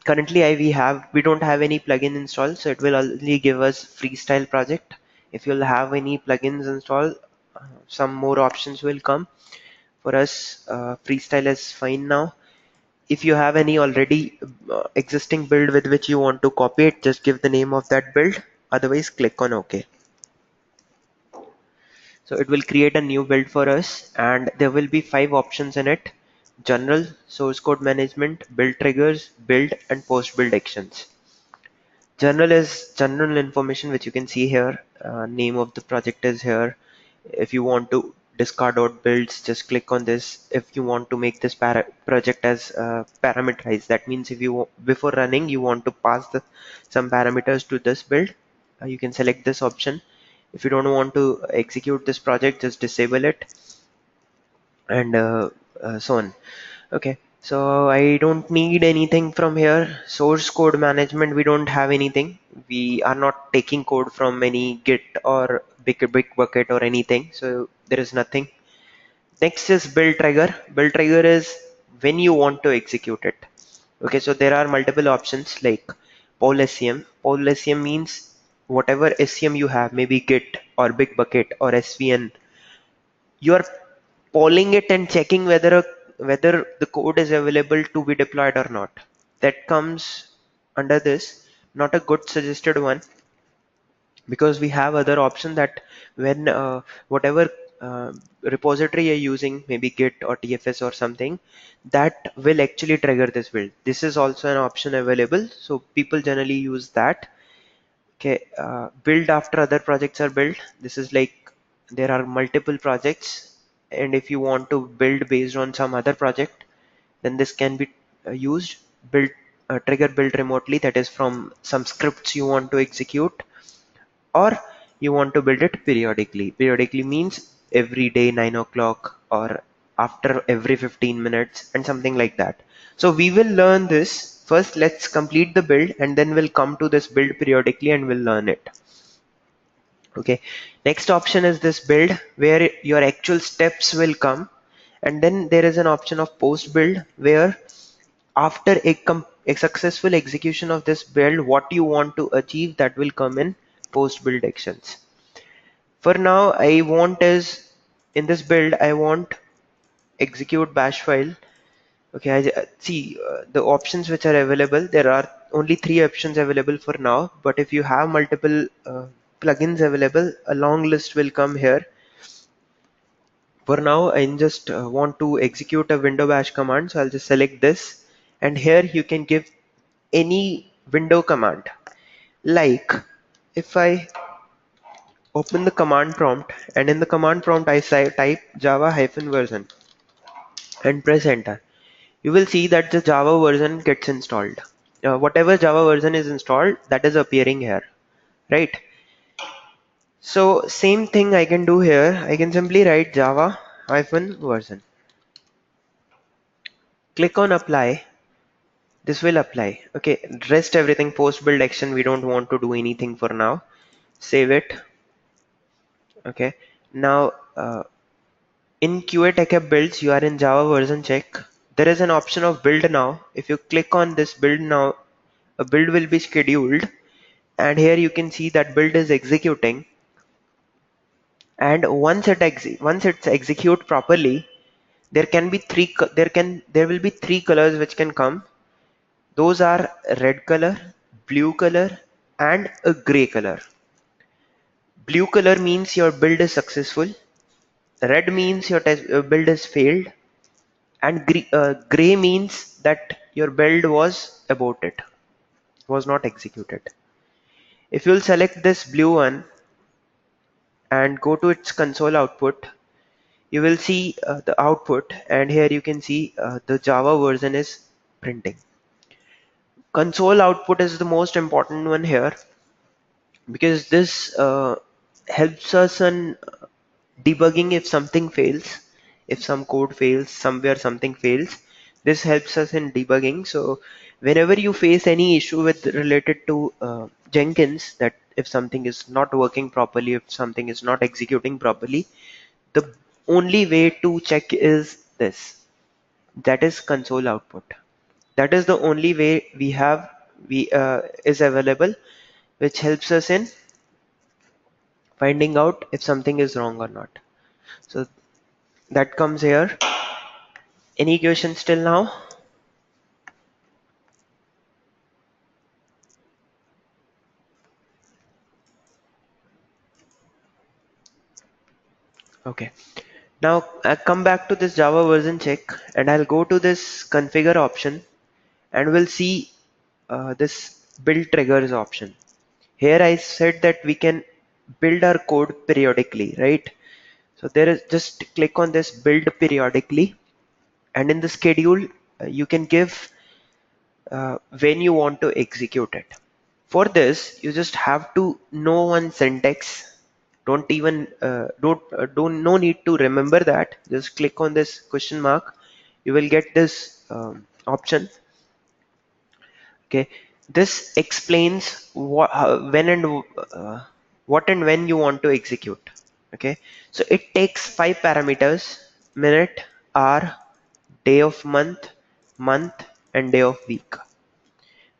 currently we don't have any plugin installed, so it will only give us freestyle project. If you'll have any plugins installed, some more options will come. For us, freestyle is fine now. If you have any already existing build with which you want to copy it, just give the name of that build. Otherwise, click on OK. So it will create a new build for us, and there will be 5 options in it: general, source code management, build triggers, build, and post build actions. General is general information which you can see here. Name of the project is here. If you want to discard out builds, just click on this. If you want to make this project as parameterized, that means if you before running you want to pass some parameters to this build, you can select this option. If you don't want to execute this project, just disable it, and so on. Okay, so I don't need anything from here. Source code management, we don't have anything. We are not taking code from any Git or big bucket or anything, so there is nothing. Next is build trigger. Build trigger is when you want to execute it. Okay, so there are multiple options like poll SCM. Poll SCM means whatever SCM you have, maybe Git or big bucket or SVN, you are polling it and checking whether the code is available to be deployed or not. That comes under this, not a good suggested one, because we have other option that when whatever repository you're using, maybe Git or TFS or something, that will actually trigger this build. This is also an option available, so people generally use that. Okay, build after other projects are built. This is like there are multiple projects, and if you want to build based on some other project, then this can be used. Build trigger build remotely, that is from some scripts you want to execute, or you want to build it periodically. Periodically means every day 9 o'clock or after every 15 minutes and something like that. So we will learn this. First, let's complete the build and then we'll come to this build periodically and we'll learn it. Okay. Next option is this build where your actual steps will come. And then there is an option of post build where after a successful execution of this build, what you want to achieve, that will come in post build actions. For now, I want is in this build, I want execute bash file. Okay, see the options which are available. There are only 3 options available for now, but if you have multiple plugins available, a long list will come here. For now, I just want to execute a window bash command, so I'll just select this, and here you can give any window command. Like if I open the command prompt and in the command prompt I say type java version and press enter, you will see that the Java version gets installed. Whatever Java version is installed, that is appearing here, right? So same thing I can do here. I can simply write Java version. Click on apply. This will apply. Okay, rest everything post build action. We don't want to do anything for now. Save it. Okay. Now in QA TechUp builds, you are in Java version check. There is an option of build now. If you click on this build now, a build will be scheduled, and here you can see that build is executing. and once it's execute properly, there can be there will be three colors which can come. Those are red color, blue color, and a gray color. Blue color means your build is successful, red means your build is failed, and gray means that your build was aborted, was not executed. If you'll select this blue one and go to its console output, you will see the output, and here you can see the Java version is printing. Console output is the most important one here because this helps us in debugging if something fails, if some code fails, somewhere something fails. This helps us in debugging. So whenever you face any issue with related to Jenkins, that if something is not working properly, if something is not executing properly, the only way to check is this. That is console output. That is the only way we is available, which helps us in finding out if something is wrong or not. So that comes here. Any questions till now? Okay. Now I come back to this Java version check, and I'll go to this configure option, and we'll see this build triggers option. Here I said that we can build our code periodically, right? So there is, just click on this build periodically, and in the schedule you can give when you want to execute it. For this, you just have to know one syntax. Don't even don't no need to remember that. Just click on this question mark. You will get this option. Okay, this explains what and when you want to execute. Okay, so it takes five parameters: minute, hour, day of month, and day of week.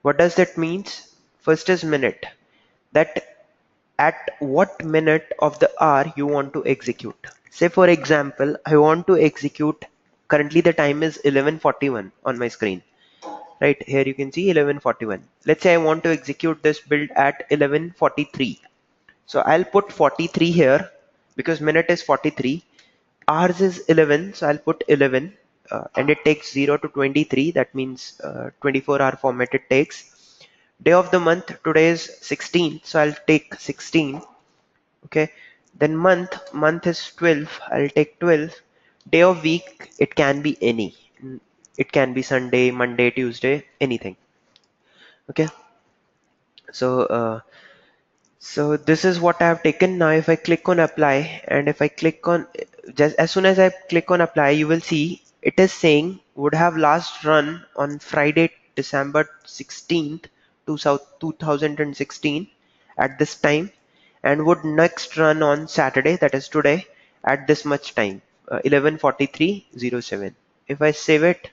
What does that means? First is minute. That at what minute of the hour you want to execute. Say for example, I want to execute, currently the time is 11:41 on my screen. Right here you can see 11:41. Let's say I want to execute this build at 11:43. So I'll put 43 here because minute is 43. Hours is 11, so I'll put 11, and it takes 0 to 23. That means 24-hour format it takes. Day of the month, today is 16, so I'll take 16. Okay, then month is 12, I'll take 12. Day of week, it can be any. It can be Sunday, Monday, Tuesday, anything. Okay, so so this is what I have taken. Now if I click on apply, and if I click on, just as soon as I click on apply, you will see it is saying would have last run on Friday, December 16th, 2016 at this time, and would next run on Saturday, that is today, at this much time, 11:43:07. If I save it,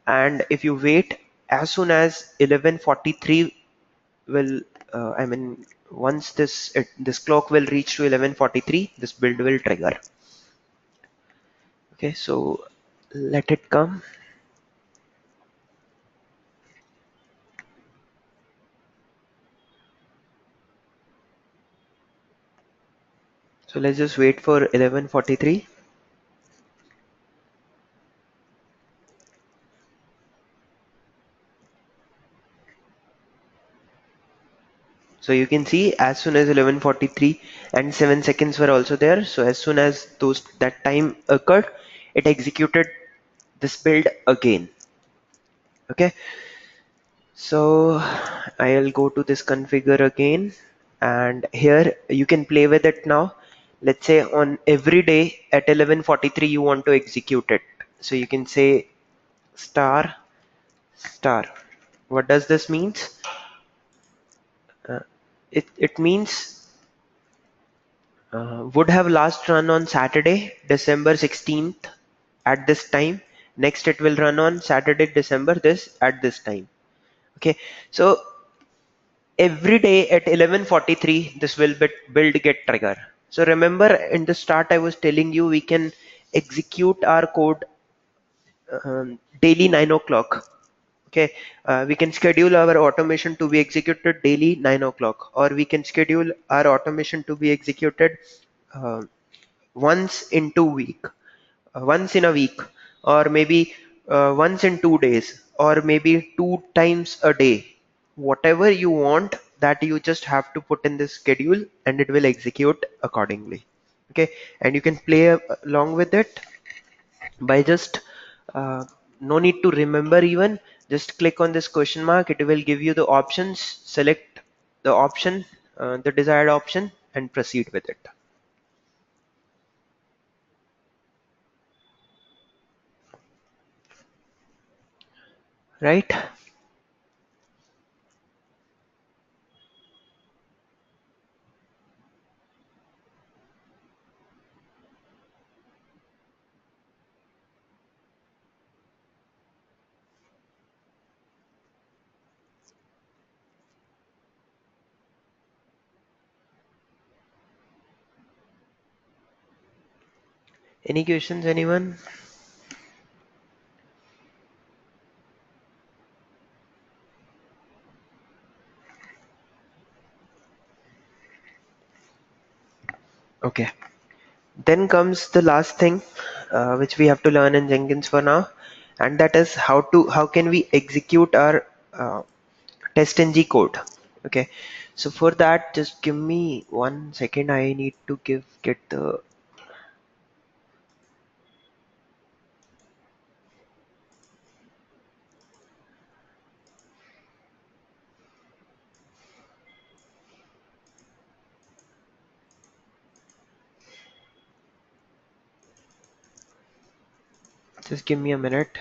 and if you wait, as soon as 11:43 will I mean once this clock will reach to 11:43, this build will trigger. Okay, so let it come. So let's just wait for 11:43. So you can see as soon as 11:43 and 7 seconds were also there. So as soon as that time occurred, it executed this build again. Okay, so I'll go to this configure again, and here you can play with it now. Let's say on every day at 11:43 you want to execute it. So you can say star star. What does this means? Uh, it means would have last run on Saturday, December 16th at this time. Next it will run on Saturday, December this at this time. Okay, so every day at 11:43 this will build get trigger. So remember in the start I was telling you we can execute our code daily 9 o'clock. Okay, we can schedule our automation to be executed daily 9 o'clock, or we can schedule our automation to be executed uh, once in 2 week, once in a week, or maybe once in 2 days, or maybe two times a day. Whatever you want, that you just have to put in the schedule and it will execute accordingly. Okay, and you can play along with it by just no need to remember even, just click on this question mark, it will give you the options, select the option, the desired option, and proceed with it. Right. Any questions, anyone? Okay, then comes the last thing which we have to learn in Jenkins for now, and that is how can we execute our TestNG code. Okay, so for that, just give me 1 second. I need to get the, just give me a minute.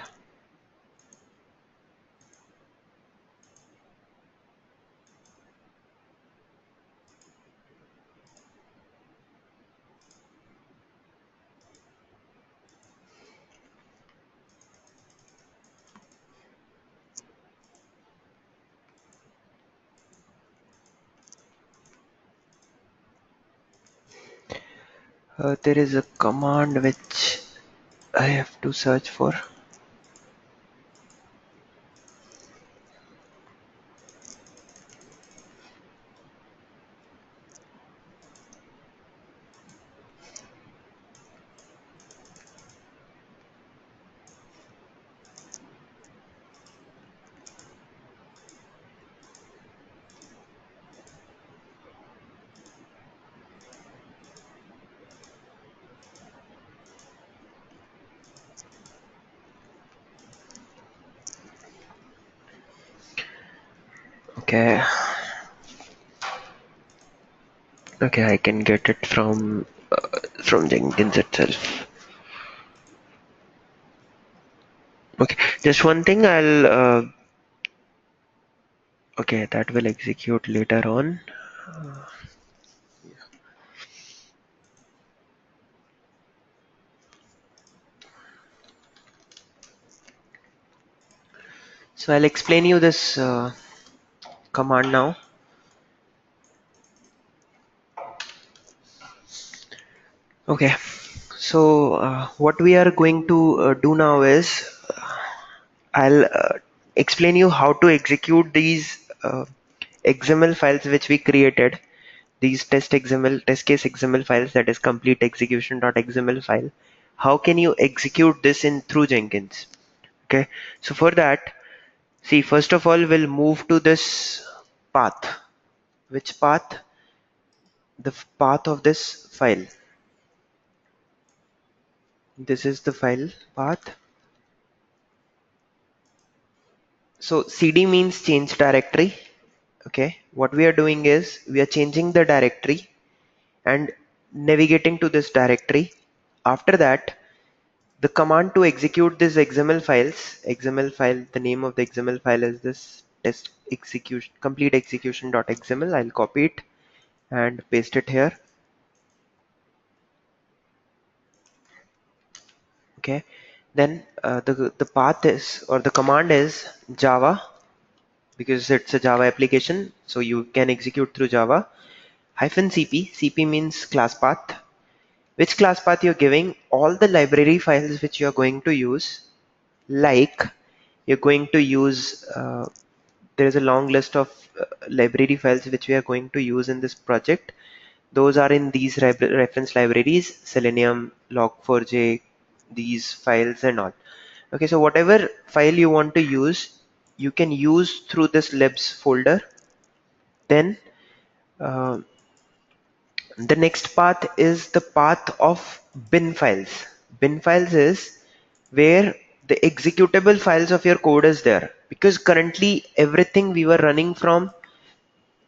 There is a command which I have to search for. Okay, okay, I can get it from Jenkins itself. Okay, just one thing. Okay, that will execute later on. So I'll explain you this command now. Okay, so what we are going to do now is I'll explain you how to execute these XML files which we created. These test case XML files, that is complete execution.xml file. How can you execute this in through Jenkins? Okay, so for that, see, first of all, we'll move to this path. Which path? The path of this file. This is the file path. So cd means change directory. Okay, what we are doing is we are changing the directory and navigating to this directory. After that, the command to execute this XML file, the name of the XML file is this test execution complete execution.xml. I'll copy it and paste it here. Okay, then the path is, or the command is Java, because it's a Java application, so you can execute through Java. cp means class path, which class path you're giving, all the library files which you're going to use, like you're going to use, there is a long list of library files which we are going to use in this project. Those are in these reference libraries, Selenium, log4j, these files and all. Okay, so whatever file you want to use, you can use through this libs folder. Then uh, the next path is the path of bin files. Bin files is where the executable files of your code is there, because currently everything we were running from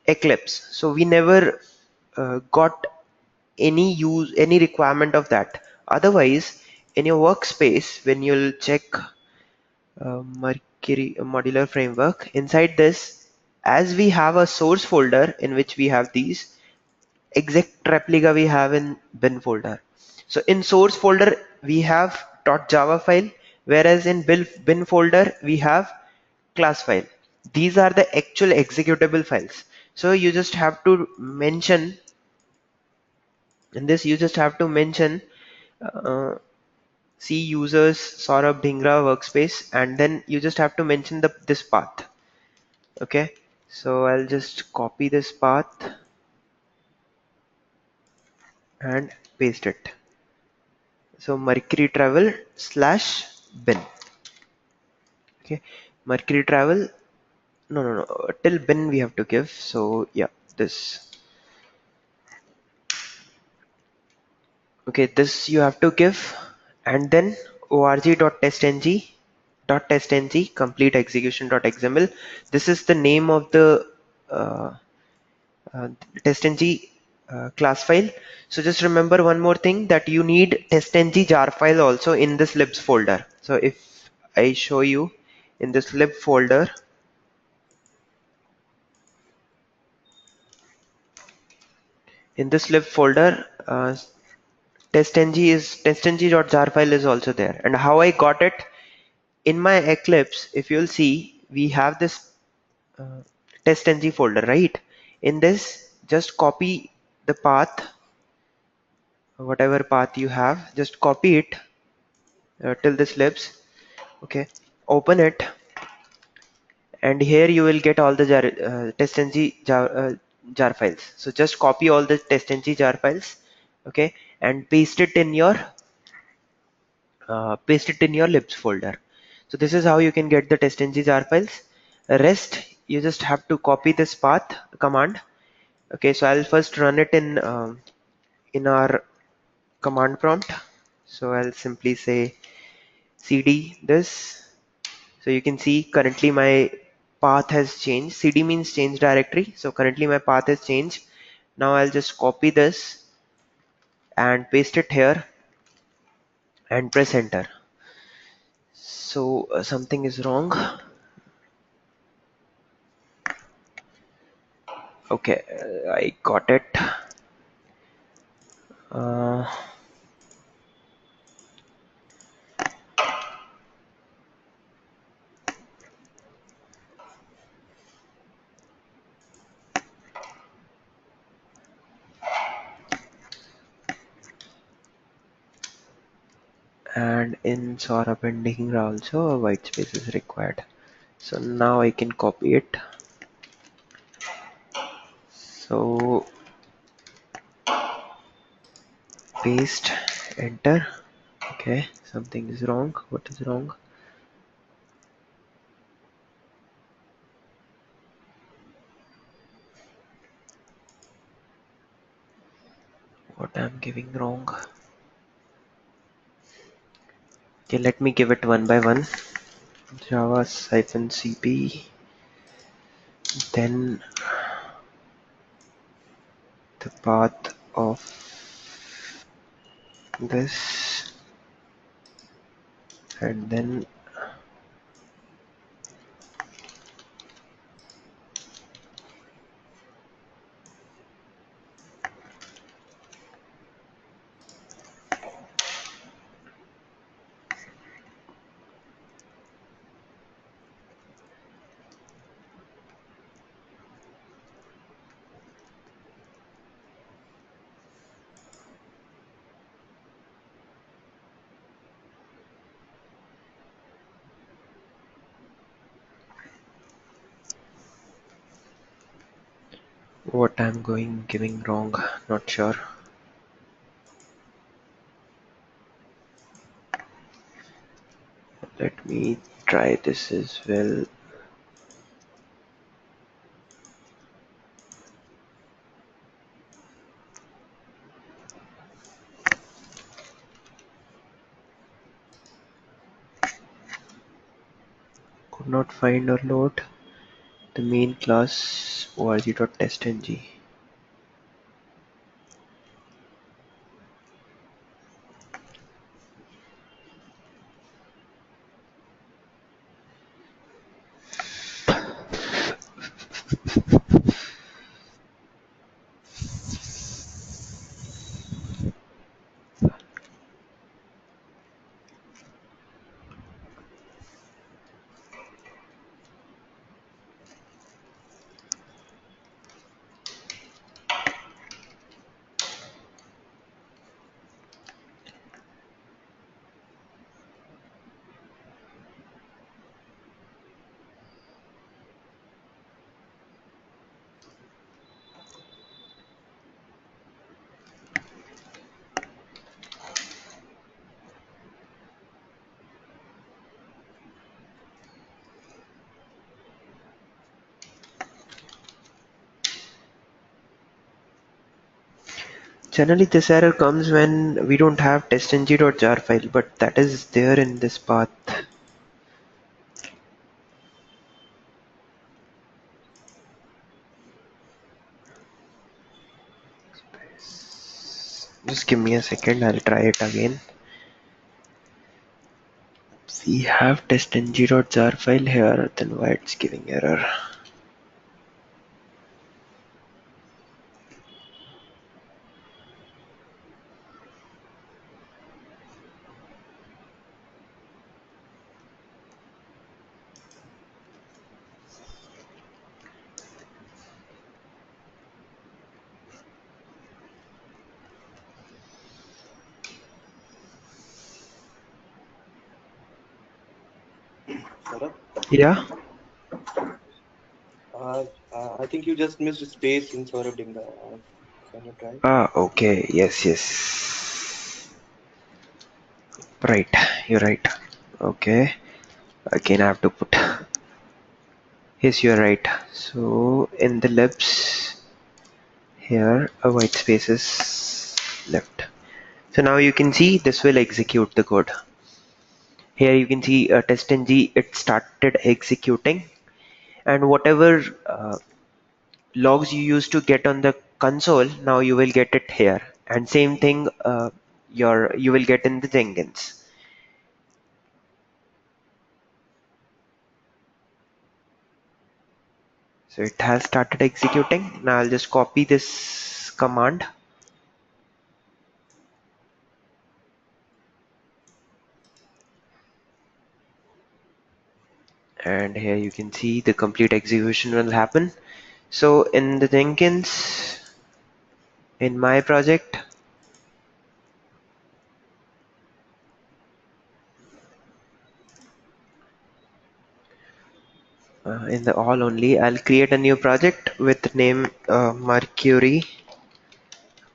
Eclipse, so we never got any requirement of that. Otherwise, in your workspace, when you'll check Mercury modular framework, inside this, as we have a source folder in which we have these, exact replica we have in bin folder. So in source folder we have .java file, whereas in bin folder we have class file. These are the actual executable files. So you just have to mention in this, you just have to mention uh, C users Saurabh Dhingra workspace, and then you just have to mention this path. Okay, so I'll just copy this path and paste it. So Mercury travel slash bin. Okay, Mercury travel. No. Till bin we have to give. So yeah, this. Okay, this you have to give, and then org.testng complete execution.xml. This is the name of the uh, TestNG class file. So just remember one more thing, that you need TestNG jar file also in this libs folder. So if I show you in this lib folder, TestNG.jar file is also there. And how I got it, in my Eclipse, if you'll see, we have this uh, TestNG folder, right? In this, just copy the path, whatever path you have, just copy it till this libs. Okay, open it, and here you will get all the jar files. So just copy all the TestNG jar files, okay, and paste it in your libs folder. So this is how you can get the TestNG jar files. Rest, you just have to copy this path command. Okay, so I'll first run it in our command prompt. So I'll simply say cd this. So you can see currently my path has changed. Cd means change directory. So currently my path has changed. Now I'll just copy this and paste it here and press enter. So something is wrong. Okay, I got it. Uh, and in Saurabh and Dhingra also a white space is required. So now I can copy it. So paste, enter. Okay, something is wrong. What is wrong? What I'm giving wrong? Okay, let me give it one by one. Java-cp, then the path of this, and then what I'm giving wrong, not sure. Let me try this as well. Could not find or load the main class org.testng. Generally, this error comes when we don't have testng.jar file, but that is there in this path. Just give me a second, I'll try it again. We have testng.jar file here, then why it's giving error? Saurabh, Yeah. I think you just missed a space in Saurabh Dingla. Can you try? Okay. Yes. Yes. Right. You're right. Okay. Again, I have to put. Yes, you're right. So in the libs here, a white space is left. So now you can see this will execute the code. Here you can see testng, it started executing, and whatever logs you used to get on the console, now you will get it here. And same thing you will get in the Jenkins. So it has started executing. Now I'll just copy this command, and here you can see the complete execution will happen. So in the Jenkins, in my project, in the all only, I'll create a new project with name Mercury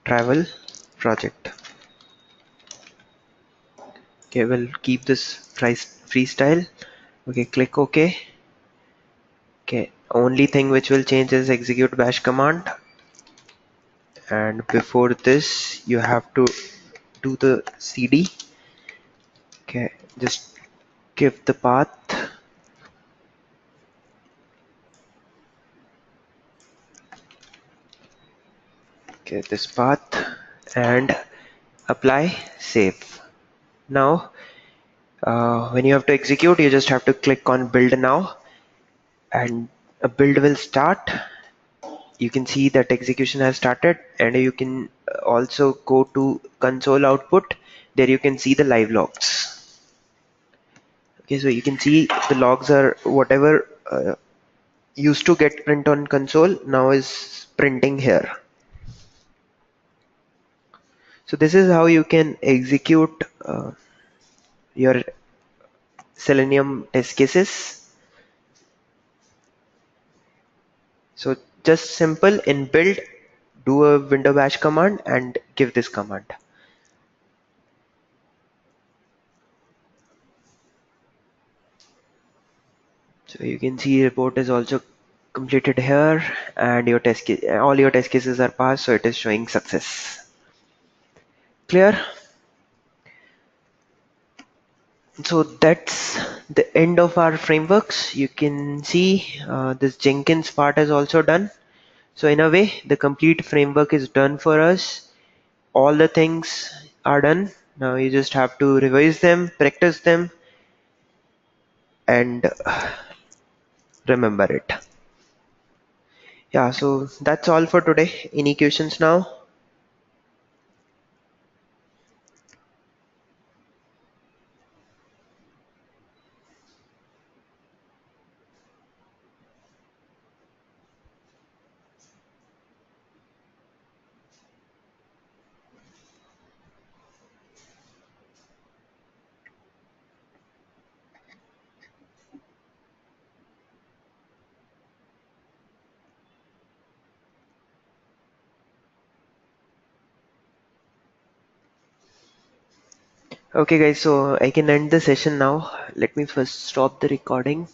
Travel Project. Okay, we'll keep this freestyle. Okay, click OK. Okay, only thing which will change is execute bash command, and before this you have to do the cd. Okay, just give the path. Okay, this path, and apply save. Now when you have to execute, you just have to click on build now, and a build will start. You can see that execution has started, and you can also go to console output. There you can see the live logs. Okay, so you can see the logs are whatever used to get print on console now is printing here. So this is how you can execute your Selenium test cases. So just simple in build, do a window bash command and give this command. So you can see report is also completed here, and your all your test cases are passed, so it is showing success. Clear? So that's the end of our frameworks. You can see this Jenkins part is also done. So in a way, the complete framework is done for us. All the things are done. Now you just have to revise them, practice them, and remember it. Yeah, so that's all for today. Any questions now? Okay guys, so I can end the session now. Let me first stop the recording.